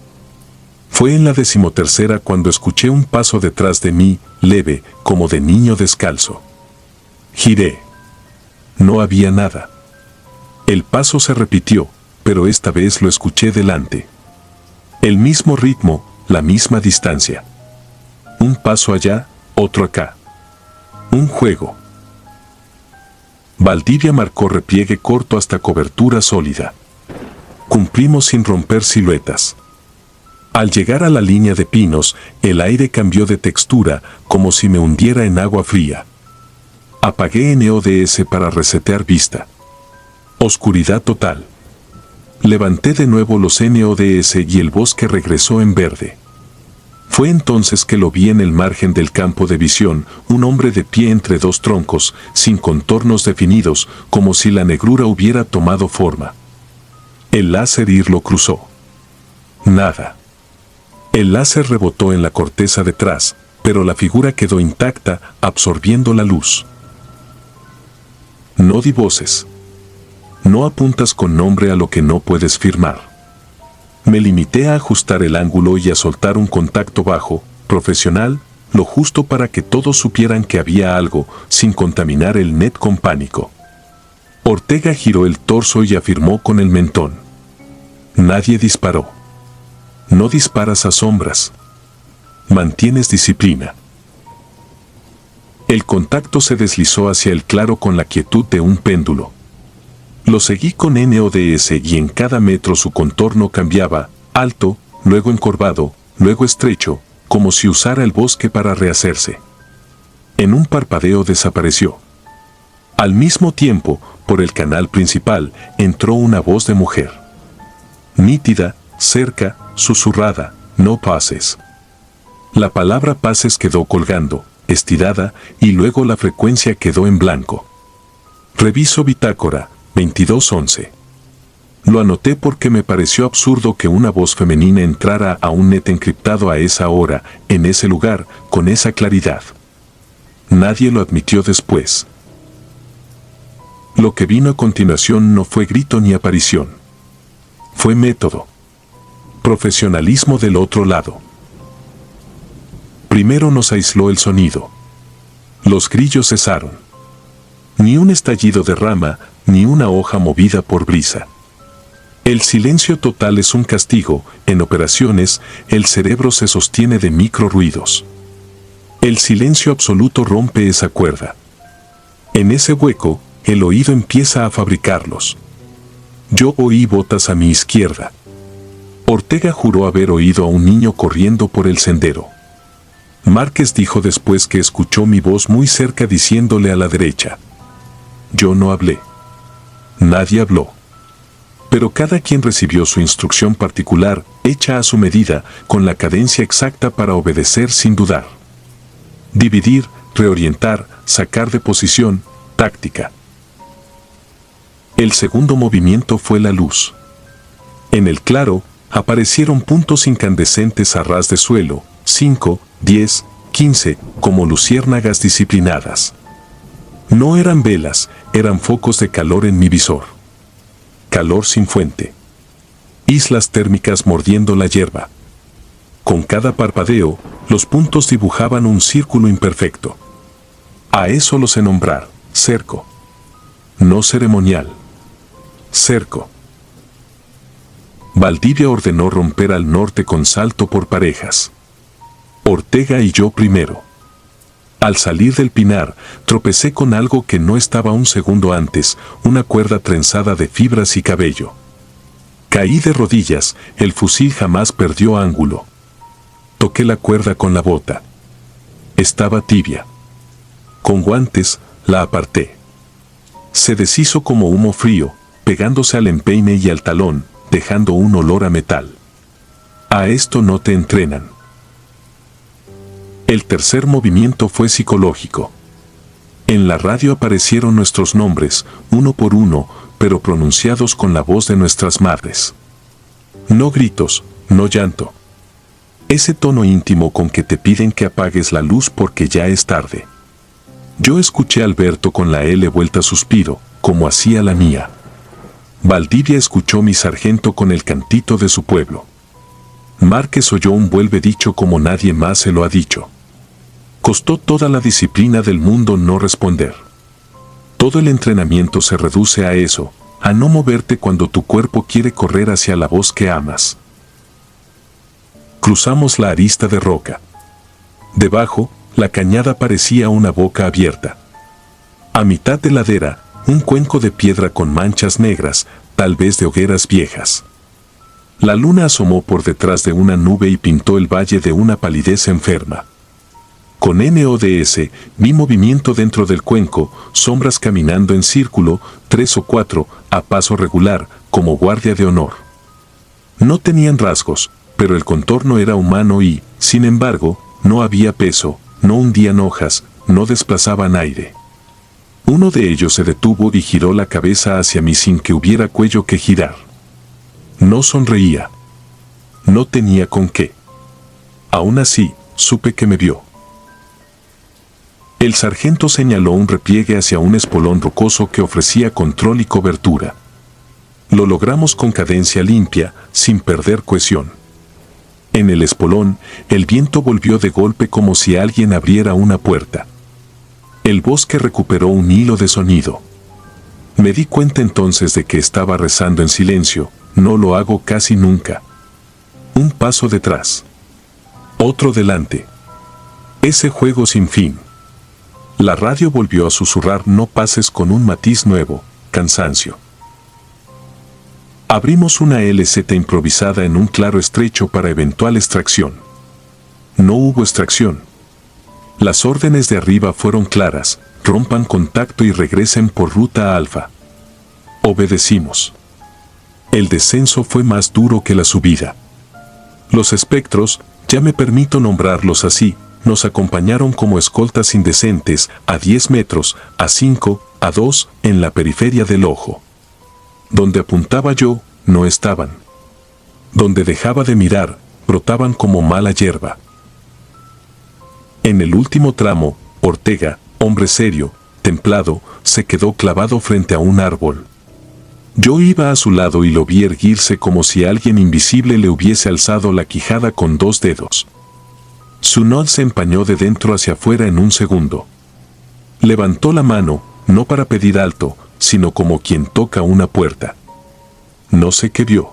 Fue en la 13ª cuando escuché un paso detrás de mí, leve, como de niño descalzo. Giré. No había nada. El paso se repitió, pero esta vez lo escuché delante. El mismo ritmo, la misma distancia. Un paso allá, otro acá. Un juego. Valdivia marcó repliegue corto hasta cobertura sólida. Cumplimos sin romper siluetas. Al llegar a la línea de pinos, el aire cambió de textura, como si me hundiera en agua fría. Apagué NODS para resetear vista. Oscuridad total. Levanté de nuevo los NODS y el bosque regresó en verde. Fue entonces que lo vi en el margen del campo de visión, un hombre de pie entre 2 troncos, sin contornos definidos, como si la negrura hubiera tomado forma. El láser IR lo cruzó. Nada. El láser rebotó en la corteza detrás, pero la figura quedó intacta, absorbiendo la luz. No di voces. No apuntas con nombre a lo que no puedes firmar. Me limité a ajustar el ángulo y a soltar un contacto bajo, profesional, lo justo para que todos supieran que había algo, sin contaminar el net con pánico. Ortega giró el torso y afirmó con el mentón. Nadie disparó. No disparas a sombras. Mantienes disciplina. El contacto se deslizó hacia el claro con la quietud de un péndulo. Lo seguí con NODS y en cada metro su contorno cambiaba, alto, luego encorvado, luego estrecho, como si usara el bosque para rehacerse. En un parpadeo desapareció. Al mismo tiempo, por el canal principal, entró una voz de mujer. Nítida, cerca, susurrada, no pases. La palabra pases quedó colgando, estirada, y luego la frecuencia quedó en blanco. Reviso bitácora, 22:11. Lo anoté porque me pareció absurdo que una voz femenina entrara a un net encriptado a esa hora, en ese lugar, con esa claridad. Nadie lo admitió después. Lo que vino a continuación no fue grito ni aparición. Fue método. Profesionalismo del otro lado. Primero nos aisló el sonido. Los grillos cesaron. Ni un estallido de rama, ni una hoja movida por brisa. El silencio total es un castigo. En operaciones, el cerebro se sostiene de microruidos. El silencio absoluto rompe esa cuerda. En ese hueco, el oído empieza a fabricarlos. Yo oí botas a mi izquierda. Ortega juró haber oído a un niño corriendo por el sendero. Márquez dijo después que escuchó mi voz muy cerca diciéndole a la derecha. Yo no hablé. Nadie habló. Pero cada quien recibió su instrucción particular, hecha a su medida, con la cadencia exacta para obedecer sin dudar. Dividir, reorientar, sacar de posición, táctica. El segundo movimiento fue la luz. En el claro, aparecieron puntos incandescentes a ras de suelo, 5, 10, 15, como luciérnagas disciplinadas. No eran velas, eran focos de calor en mi visor. Calor sin fuente. Islas térmicas mordiendo la hierba. Con cada parpadeo, los puntos dibujaban un círculo imperfecto. A eso lo sé nombrar, cerco. No ceremonial. Cerco. Valdivia ordenó romper al norte con salto por parejas. Ortega y yo primero. Al salir del pinar, tropecé con algo que no estaba un segundo antes, una cuerda trenzada de fibras y cabello. Caí de rodillas, el fusil jamás perdió ángulo. Toqué la cuerda con la bota. Estaba tibia. Con guantes, la aparté. Se deshizo como humo frío, pegándose al empeine y al talón, dejando un olor a metal. A esto no te entrenan. El tercer movimiento fue psicológico. En la radio aparecieron nuestros nombres, uno por uno, pero pronunciados con la voz de nuestras madres. No gritos, no llanto. Ese tono íntimo con que te piden que apagues la luz porque ya es tarde. Yo escuché a Alberto con la L vuelta suspiro, como hacía la mía. Valdivia escuchó mi sargento con el cantito de su pueblo. Márquez oyó un vuelve dicho como nadie más se lo ha dicho. Costó toda la disciplina del mundo no responder. Todo el entrenamiento se reduce a eso, a no moverte cuando tu cuerpo quiere correr hacia la voz que amas. Cruzamos la arista de roca. Debajo, la cañada parecía una boca abierta. A mitad de ladera, un cuenco de piedra con manchas negras, tal vez de hogueras viejas. La luna asomó por detrás de una nube y pintó el valle de una palidez enferma. Con NODS, vi movimiento dentro del cuenco, sombras caminando en círculo, 3 o 4, a paso regular, como guardia de honor. No tenían rasgos, pero el contorno era humano y, sin embargo, no había peso, no hundían hojas, no desplazaban aire. Uno de ellos se detuvo y giró la cabeza hacia mí sin que hubiera cuello que girar. No sonreía. No tenía con qué. Aún así, supe que me vio. El sargento señaló un repliegue hacia un espolón rocoso que ofrecía control y cobertura. Lo logramos con cadencia limpia, sin perder cohesión. En el espolón, el viento volvió de golpe como si alguien abriera una puerta. El bosque recuperó un hilo de sonido. Me di cuenta entonces de que estaba rezando en silencio, no lo hago casi nunca. Un paso detrás. Otro delante. Ese juego sin fin. La radio volvió a susurrar no pases con un matiz nuevo, cansancio. Abrimos una LZ improvisada en un claro estrecho para eventual extracción. No hubo extracción. Las órdenes de arriba fueron claras, rompan contacto y regresen por ruta alfa. Obedecimos. El descenso fue más duro que la subida. Los espectros, ya me permito nombrarlos así, nos acompañaron como escoltas indecentes, a 10 metros, a 5, a 2, en la periferia del ojo. Donde apuntaba yo, no estaban. Donde dejaba de mirar, brotaban como mala hierba. En el último tramo, Ortega, hombre serio, templado, se quedó clavado frente a un árbol. Yo iba a su lado y lo vi erguirse como si alguien invisible le hubiese alzado la quijada con 2 dedos. Su nod se empañó de dentro hacia afuera en un segundo. Levantó la mano, no para pedir alto, sino como quien toca una puerta. No sé qué vio.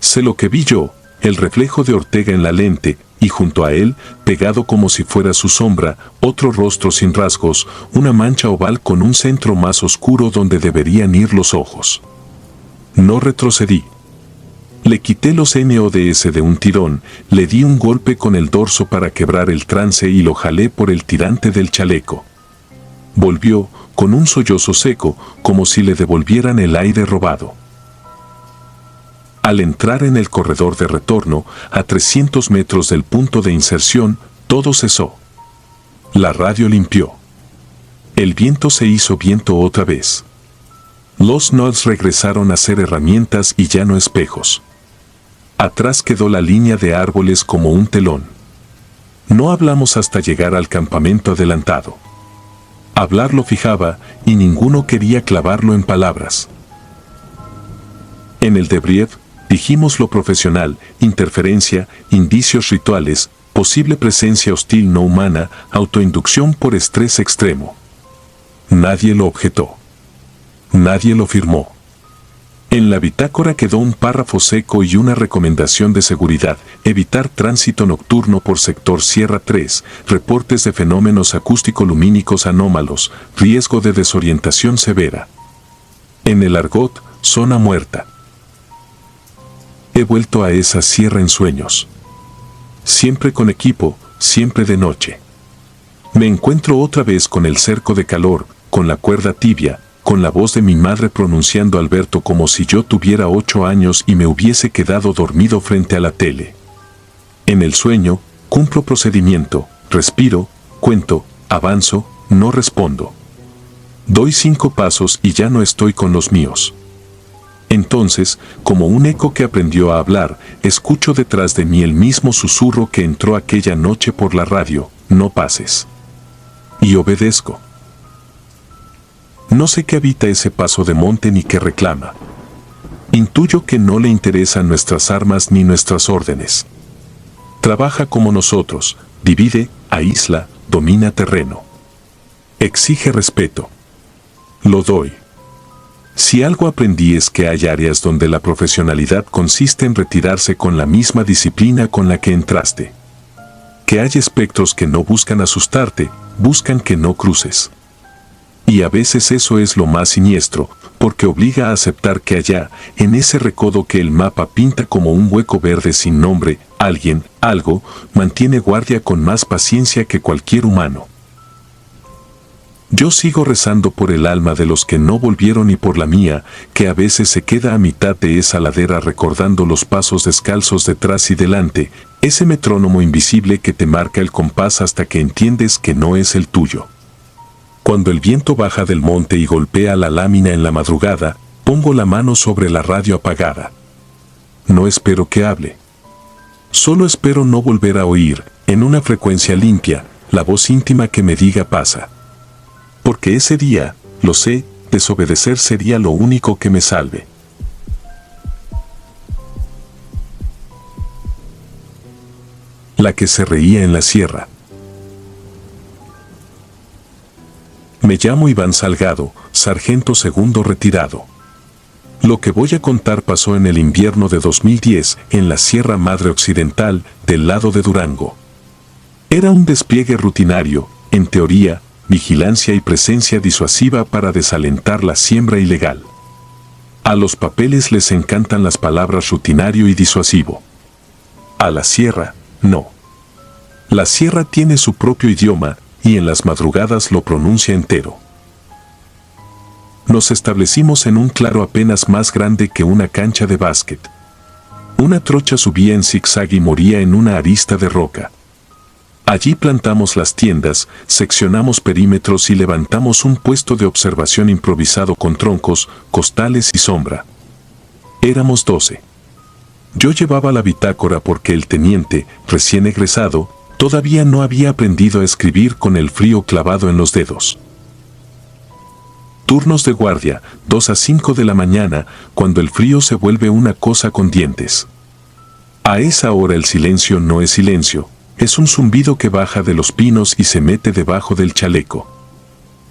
Sé lo que vi yo, el reflejo de Ortega en la lente, y junto a él, pegado como si fuera su sombra, otro rostro sin rasgos, una mancha oval con un centro más oscuro donde deberían ir los ojos. No retrocedí. Le quité los NODS de un tirón, le di un golpe con el dorso para quebrar el trance y lo jalé por el tirante del chaleco. Volvió, con un sollozo seco, como si le devolvieran el aire robado. Al entrar en el corredor de retorno, a 300 metros del punto de inserción, todo cesó. La radio limpió. El viento se hizo viento otra vez. Los nods regresaron a ser herramientas y ya no espejos. Atrás quedó la línea de árboles como un telón. No hablamos hasta llegar al campamento adelantado. Hablar lo fijaba y ninguno quería clavarlo en palabras. En el debrief, dijimos lo profesional, interferencia, indicios rituales, posible presencia hostil no humana, autoinducción por estrés extremo. Nadie lo objetó. Nadie lo firmó. En la bitácora quedó un párrafo seco y una recomendación de seguridad: evitar tránsito nocturno por sector Sierra 3, reportes de fenómenos acústico-lumínicos anómalos, riesgo de desorientación severa. En el argot, zona muerta. He vuelto a esa sierra en sueños. Siempre con equipo, siempre de noche. Me encuentro otra vez con el cerco de calor, con la cuerda tibia, con la voz de mi madre pronunciando Alberto como si yo tuviera 8 años y me hubiese quedado dormido frente a la tele. En el sueño, cumplo procedimiento, respiro, cuento, avanzo, no respondo. Doy 5 pasos y ya no estoy con los míos. Entonces, como un eco que aprendió a hablar, escucho detrás de mí el mismo susurro que entró aquella noche por la radio: no pases. Y obedezco. No sé qué habita ese paso de monte ni qué reclama. Intuyo que no le interesan nuestras armas ni nuestras órdenes. Trabaja como nosotros, divide, aísla, domina terreno. Exige respeto. Lo doy. Si algo aprendí es que hay áreas donde la profesionalidad consiste en retirarse con la misma disciplina con la que entraste. Que hay espectros que no buscan asustarte, buscan que no cruces. Y a veces eso es lo más siniestro, porque obliga a aceptar que allá, en ese recodo que el mapa pinta como un hueco verde sin nombre, alguien, algo, mantiene guardia con más paciencia que cualquier humano. Yo sigo rezando por el alma de los que no volvieron y por la mía, que a veces se queda a mitad de esa ladera recordando los pasos descalzos detrás y delante, ese metrónomo invisible que te marca el compás hasta que entiendes que no es el tuyo. Cuando el viento baja del monte y golpea la lámina en la madrugada, pongo la mano sobre la radio apagada. No espero que hable. Solo espero no volver a oír, en una frecuencia limpia, la voz íntima que me diga pasa. Porque ese día, lo sé, desobedecer sería lo único que me salve. La que se reía en la sierra. Me llamo Iván Salgado, sargento segundo retirado. Lo que voy a contar pasó en el invierno de 2010, en la Sierra Madre Occidental, del lado de Durango. Era un despliegue rutinario, en teoría, vigilancia y presencia disuasiva para desalentar la siembra ilegal. A los papeles les encantan las palabras rutinario y disuasivo. A la sierra, no. La sierra tiene su propio idioma y en las madrugadas lo pronuncia entero. Nos establecimos en un claro apenas más grande que una cancha de básquet. Una trocha subía en zigzag y moría en una arista de roca. Allí plantamos las tiendas, seccionamos perímetros y levantamos un puesto de observación improvisado con troncos, costales y sombra. Éramos 12. Yo llevaba la bitácora porque el teniente, recién egresado, Todavía no había aprendido a escribir con el frío clavado en los dedos. Turnos de guardia, 2 a 5 de la mañana, cuando el frío se vuelve una cosa con dientes. A esa hora el silencio no es silencio, es un zumbido que baja de los pinos y se mete debajo del chaleco.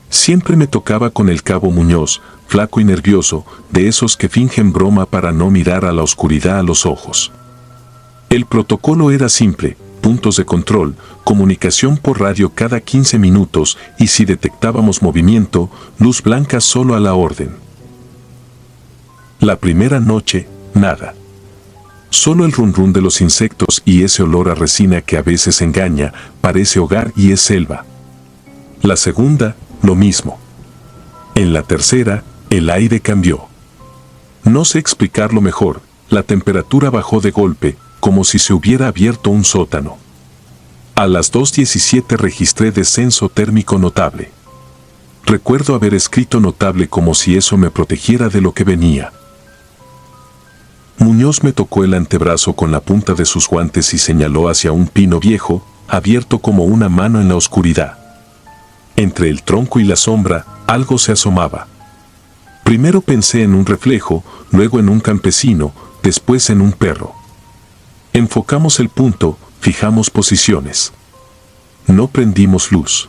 Siempre me tocaba con el cabo Muñoz, flaco y nervioso, de esos que fingen broma para no mirar a la oscuridad a los ojos. El protocolo era simple: puntos de control, comunicación por radio cada 15 minutos y si detectábamos movimiento, luz blanca solo a la orden. La primera noche, nada. Solo el rum rum de los insectos y ese olor a resina que a veces engaña, parece hogar y es selva. La segunda, lo mismo. En la tercera, el aire cambió. No sé explicarlo mejor, la temperatura bajó de golpe, como si se hubiera abierto un sótano. A las 2:17 registré descenso térmico notable. Recuerdo haber escrito notable como si eso me protegiera de lo que venía. Muñoz me tocó el antebrazo con la punta de sus guantes y señaló hacia un pino viejo, abierto como una mano en la oscuridad. Entre el tronco y la sombra, algo se asomaba. Primero pensé en un reflejo, luego en un campesino, después en un perro. Enfocamos el punto, fijamos posiciones. No prendimos luz.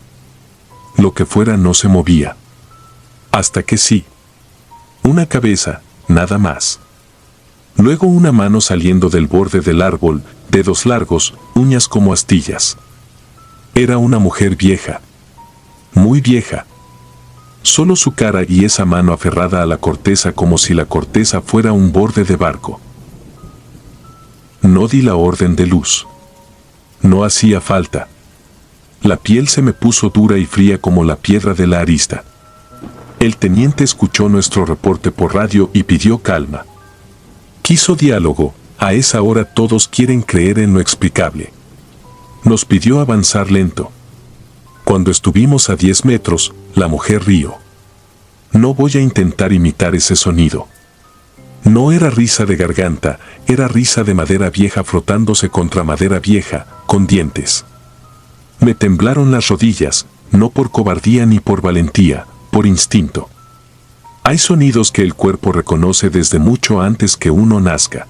Lo que fuera no se movía. Hasta que sí. Una cabeza, nada más. Luego una mano saliendo del borde del árbol, dedos largos, uñas como astillas. Era una mujer vieja. Muy vieja. Solo su cara y esa mano aferrada a la corteza como si la corteza fuera un borde de barco. No di la orden de luz. No hacía falta. La piel se me puso dura y fría como la piedra de la arista. El teniente escuchó nuestro reporte por radio y pidió calma. Quiso diálogo, a esa hora todos quieren creer en lo explicable. Nos pidió avanzar lento. Cuando estuvimos a 10 metros, la mujer rió. No voy a intentar imitar ese sonido. No era risa de garganta, era risa de madera vieja frotándose contra madera vieja, con dientes. Me temblaron las rodillas, no por cobardía ni por valentía, por instinto. Hay sonidos que el cuerpo reconoce desde mucho antes que uno nazca.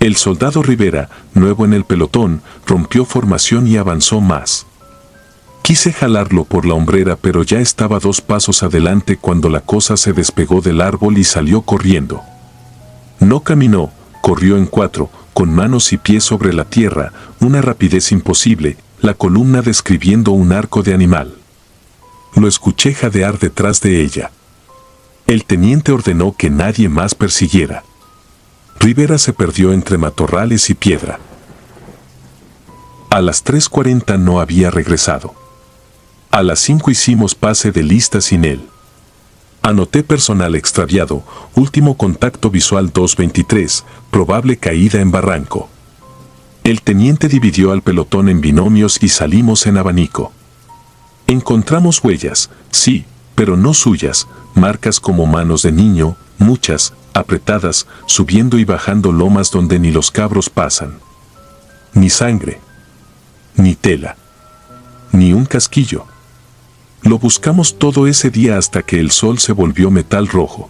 El soldado Rivera, nuevo en el pelotón, rompió formación y avanzó más. Quise jalarlo por la hombrera, pero ya estaba 2 pasos adelante cuando la cosa se despegó del árbol y salió corriendo. No caminó, corrió en 4, con manos y pies sobre la tierra, una rapidez imposible, la columna describiendo un arco de animal. Lo escuché jadear detrás de ella. El teniente ordenó que nadie más persiguiera. Rivera se perdió entre matorrales y piedra. A las 3:40 no había regresado. A las 5 hicimos pase de lista sin él. Anoté personal extraviado, último contacto visual 2:23, probable caída en barranco. El teniente dividió al pelotón en binomios y salimos en abanico. Encontramos huellas, sí, pero no suyas, marcas como manos de niño, muchas, apretadas, subiendo y bajando lomas donde ni los cabros pasan. Ni sangre. Ni tela. Ni un casquillo. Lo buscamos todo ese día hasta que el sol se volvió metal rojo.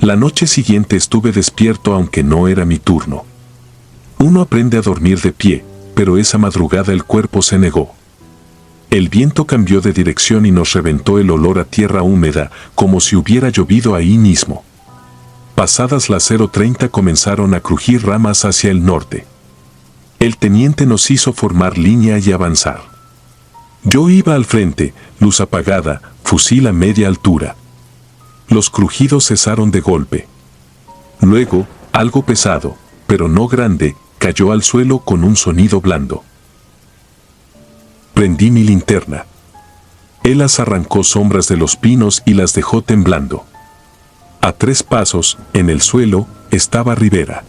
La noche siguiente estuve despierto aunque no era mi turno. Uno aprende a dormir de pie, pero esa madrugada el cuerpo se negó. El viento cambió de dirección y nos reventó el olor a tierra húmeda, como si hubiera llovido ahí mismo. Pasadas las 0:30 comenzaron a crujir ramas hacia el norte. El teniente nos hizo formar línea y avanzar. Yo iba al frente, luz apagada, fusil a media altura. Los crujidos cesaron de golpe. Luego, algo pesado, pero no grande, cayó al suelo con un sonido blando. Prendí mi linterna. Él las arrancó sombras de los pinos y las dejó temblando. A 3 pasos, en el suelo, estaba Rivera.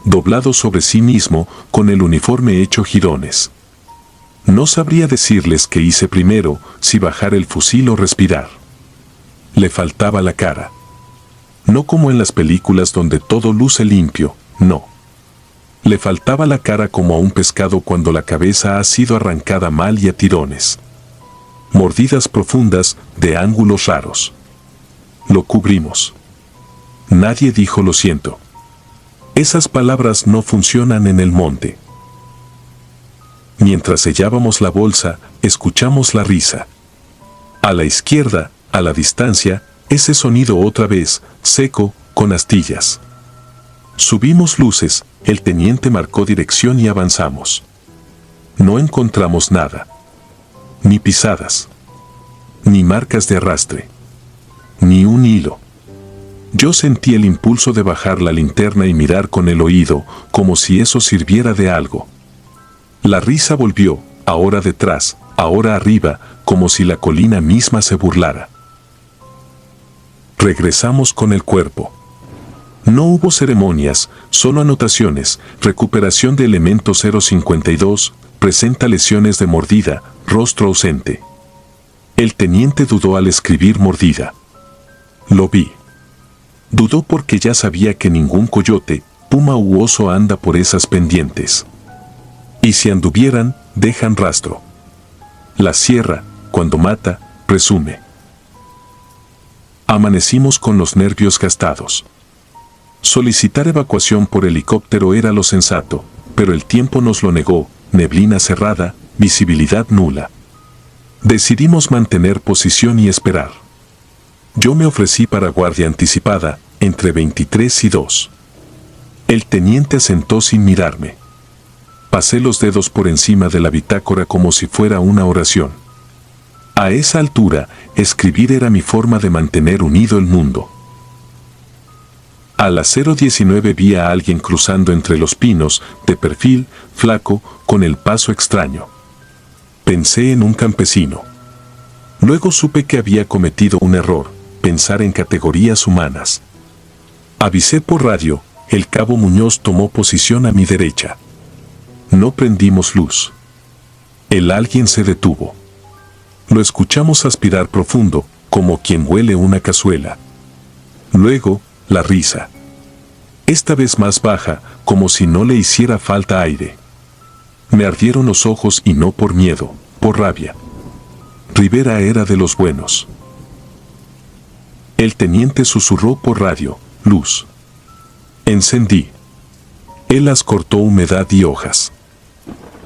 Doblado sobre sí mismo, con el uniforme hecho jirones. No sabría decirles qué hice primero, si bajar el fusil o respirar. Le faltaba la cara. No como en las películas donde todo luce limpio, no. Le faltaba la cara como a un pescado cuando la cabeza ha sido arrancada mal y a tirones. Mordidas profundas, de ángulos raros. Lo cubrimos. Nadie dijo lo siento. Esas palabras no funcionan en el monte. Mientras sellábamos la bolsa, escuchamos la risa. A la izquierda, a la distancia, ese sonido otra vez, seco, con astillas. Subimos luces, el teniente marcó dirección y avanzamos. No encontramos nada. Ni pisadas. Ni marcas de arrastre. Ni un hilo. Yo sentí el impulso de bajar la linterna y mirar con el oído, como si eso sirviera de algo. La risa volvió, ahora detrás, ahora arriba, como si la colina misma se burlara. Regresamos con el cuerpo. No hubo ceremonias, solo anotaciones, recuperación de elemento 052, presenta lesiones de mordida, rostro ausente. El teniente dudó al escribir mordida. Lo vi. Dudó porque ya sabía que ningún coyote, puma u oso anda por esas pendientes. Y si anduvieran, dejan rastro. La sierra, cuando mata, presume. Amanecimos con los nervios gastados. Solicitar evacuación por helicóptero era lo sensato, pero el tiempo nos lo negó, neblina cerrada, visibilidad nula. Decidimos mantener posición y esperar. Yo me ofrecí para guardia anticipada, entre 23 y 2. El teniente asentó sin mirarme. Pasé los dedos por encima de la bitácora como si fuera una oración. A esa altura, escribir era mi forma de mantener unido el mundo. A las 0:19 vi a alguien cruzando entre los pinos, de perfil, flaco, con el paso extraño. Pensé en un campesino. Luego supe que había cometido un error, pensar en categorías humanas. Avisé por radio, el cabo Muñoz tomó posición a mi derecha. No prendimos luz. El alguien se detuvo. Lo escuchamos aspirar profundo, como quien huele una cazuela. Luego, la risa. Esta vez más baja, como si no le hiciera falta aire. Me ardieron los ojos y no por miedo, por rabia. Rivera era de los buenos. El teniente susurró por radio, luz. Encendí. Él las cortó humedad y hojas.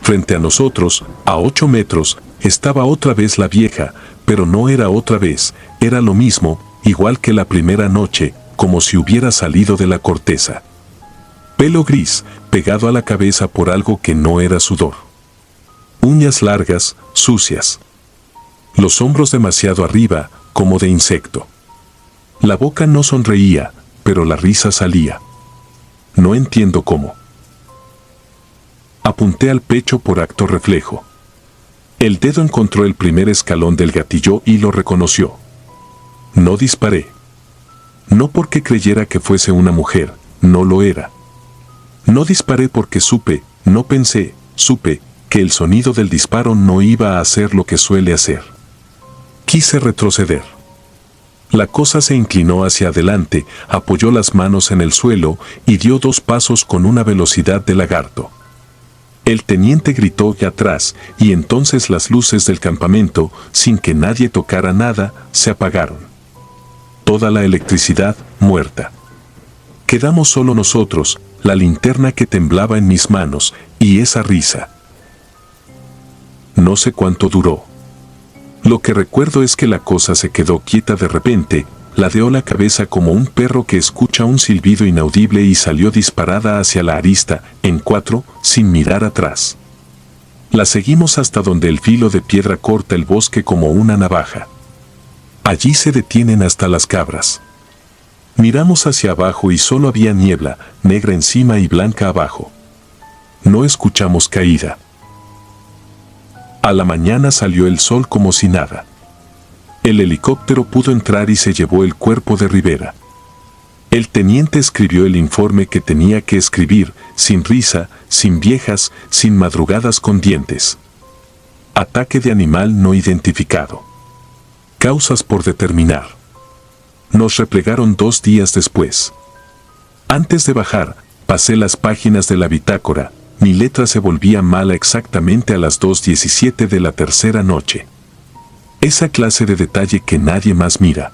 Frente a nosotros, a 8 metros, estaba otra vez la vieja, pero no era otra vez, era lo mismo, igual que la primera noche, como si hubiera salido de la corteza. Pelo gris, pegado a la cabeza por algo que no era sudor. Uñas largas, sucias. Los hombros demasiado arriba, como de insecto. La boca no sonreía, pero la risa salía. No entiendo cómo. Apunté al pecho por acto reflejo. El dedo encontró el primer escalón del gatillo y lo reconoció. No disparé. No porque creyera que fuese una mujer, no lo era. No disparé porque supe, no pensé, supe, que el sonido del disparo no iba a hacer lo que suele hacer. Quise retroceder. La cosa se inclinó hacia adelante, apoyó las manos en el suelo y dio 2 pasos con una velocidad de lagarto. El teniente gritó de atrás y entonces las luces del campamento, sin que nadie tocara nada, se apagaron. Toda la electricidad muerta. Quedamos solo nosotros, la linterna que temblaba en mis manos y esa risa. No sé cuánto duró. Lo que recuerdo es que la cosa se quedó quieta de repente, ladeó la cabeza como un perro que escucha un silbido inaudible y salió disparada hacia la arista, en 4, sin mirar atrás. La seguimos hasta donde el filo de piedra corta el bosque como una navaja. Allí se detienen hasta las cabras. Miramos hacia abajo y solo había niebla, negra encima y blanca abajo. No escuchamos caída. A la mañana salió el sol como si nada. El helicóptero pudo entrar y se llevó el cuerpo de Rivera. El teniente escribió el informe que tenía que escribir, sin risa, sin viejas, sin madrugadas con dientes. Ataque de animal no identificado. Causas por determinar. Nos replegaron 2 días después. Antes de bajar, Pasé las páginas de la bitácora. Mi letra se volvía mala exactamente a las 2:17 de la tercera noche. Esa clase de detalle que nadie más mira.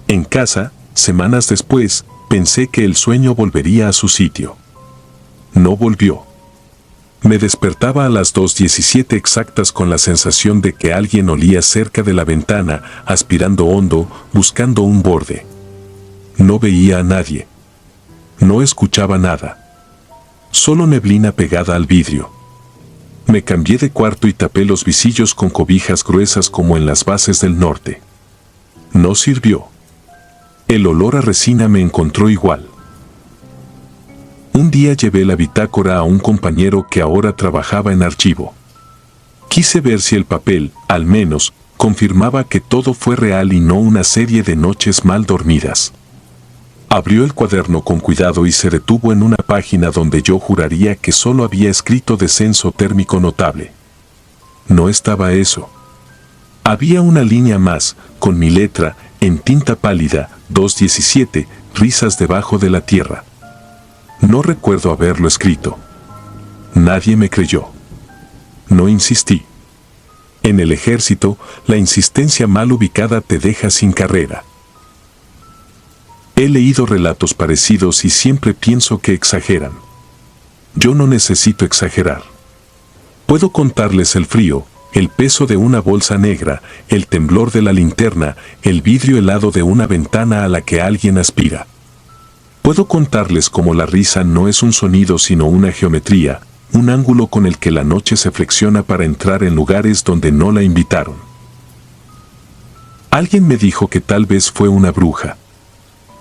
En casa, semanas después, pensé que el sueño volvería a su sitio. No volvió. Me despertaba a las 2:17 exactas con la sensación de que alguien olía cerca de la ventana, aspirando hondo, buscando un borde. No veía a nadie. No escuchaba nada. Solo neblina pegada al vidrio. Me cambié de cuarto y tapé los visillos con cobijas gruesas como en las bases del norte. No sirvió. El olor a resina me encontró igual. Un día llevé la bitácora a un compañero que ahora trabajaba en archivo. Quise ver si el papel, al menos, confirmaba que todo fue real y no una serie de noches mal dormidas. Abrió el cuaderno con cuidado y se detuvo en una página donde yo juraría que solo había escrito descenso térmico notable. No estaba eso. Había una línea más, con mi letra, en tinta pálida, 2:17, risas debajo de la tierra. No recuerdo haberlo escrito. Nadie me creyó. No insistí. En el ejército, la insistencia mal ubicada te deja sin carrera. He leído relatos parecidos y siempre pienso que exageran. Yo no necesito exagerar. Puedo contarles el frío, el peso de una bolsa negra, el temblor de la linterna, el vidrio helado de una ventana a la que alguien aspira. Puedo contarles cómo la risa no es un sonido sino una geometría, un ángulo con el que la noche se flexiona para entrar en lugares donde no la invitaron. Alguien me dijo que tal vez fue una bruja.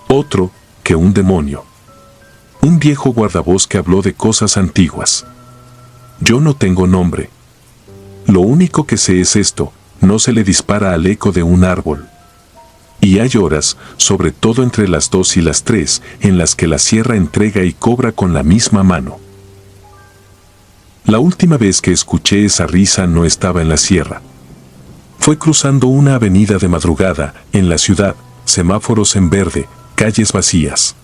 Otro, que un demonio. Un viejo guardabosque habló de cosas antiguas. Yo no tengo nombre. Lo único que sé es esto, no se le dispara al eco de un árbol. Y hay horas, sobre todo entre las 2 y las 3, en las que la sierra entrega y cobra con la misma mano. La última vez que escuché esa risa no estaba en la sierra. Fue cruzando una avenida de madrugada, en la ciudad, semáforos en verde, calles vacías.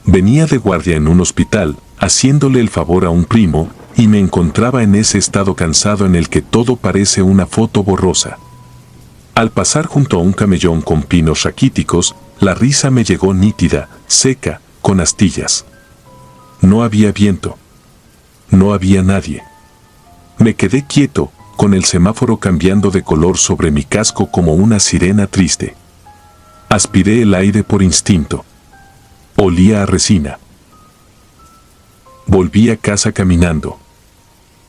Venía de guardia en un hospital, haciéndole el favor a un primo, y me encontraba en ese estado cansado en el que todo parece una foto borrosa. Al pasar junto a un camellón con pinos raquíticos, la risa me llegó nítida, seca, con astillas. No había viento. No había nadie. Me quedé quieto, con el semáforo cambiando de color sobre mi casco como una sirena triste. Aspiré el aire por instinto. Olía a resina. Volví a casa caminando.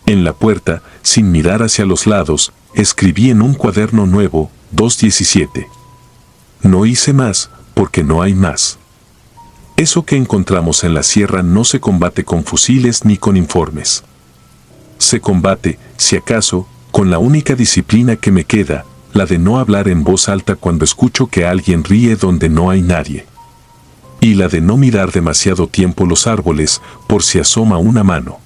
En la puerta, sin mirar hacia los lados, escribí en un cuaderno nuevo, 2:17. No hice más, porque no hay más. Eso que encontramos en la sierra no se combate con fusiles ni con informes. Se combate, si acaso, con la única disciplina que me queda, la de no hablar en voz alta cuando escucho que alguien ríe donde no hay nadie. Y la de no mirar demasiado tiempo los árboles, por si asoma una mano.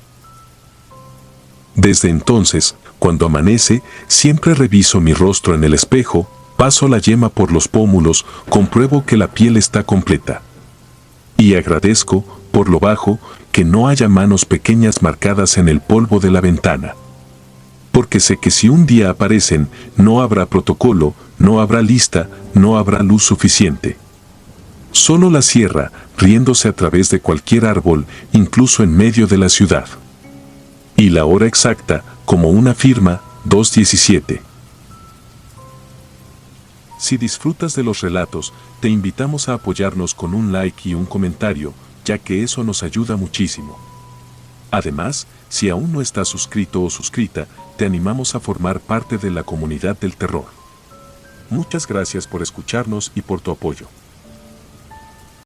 Desde entonces, cuando amanece, siempre reviso mi rostro en el espejo, paso la yema por los pómulos, compruebo que la piel está completa. Y agradezco, por lo bajo, que no haya manos pequeñas marcadas en el polvo de la ventana. Porque sé que si un día aparecen, no habrá protocolo, no habrá lista, no habrá luz suficiente. Solo la sierra, riéndose a través de cualquier árbol, incluso en medio de la ciudad. Y la hora exacta, como una firma, 2:17. Si disfrutas de los relatos, te invitamos a apoyarnos con un like y un comentario, ya que eso nos ayuda muchísimo. Además, si aún no estás suscrito o suscrita, te animamos a formar parte de la comunidad del terror. Muchas gracias por escucharnos y por tu apoyo.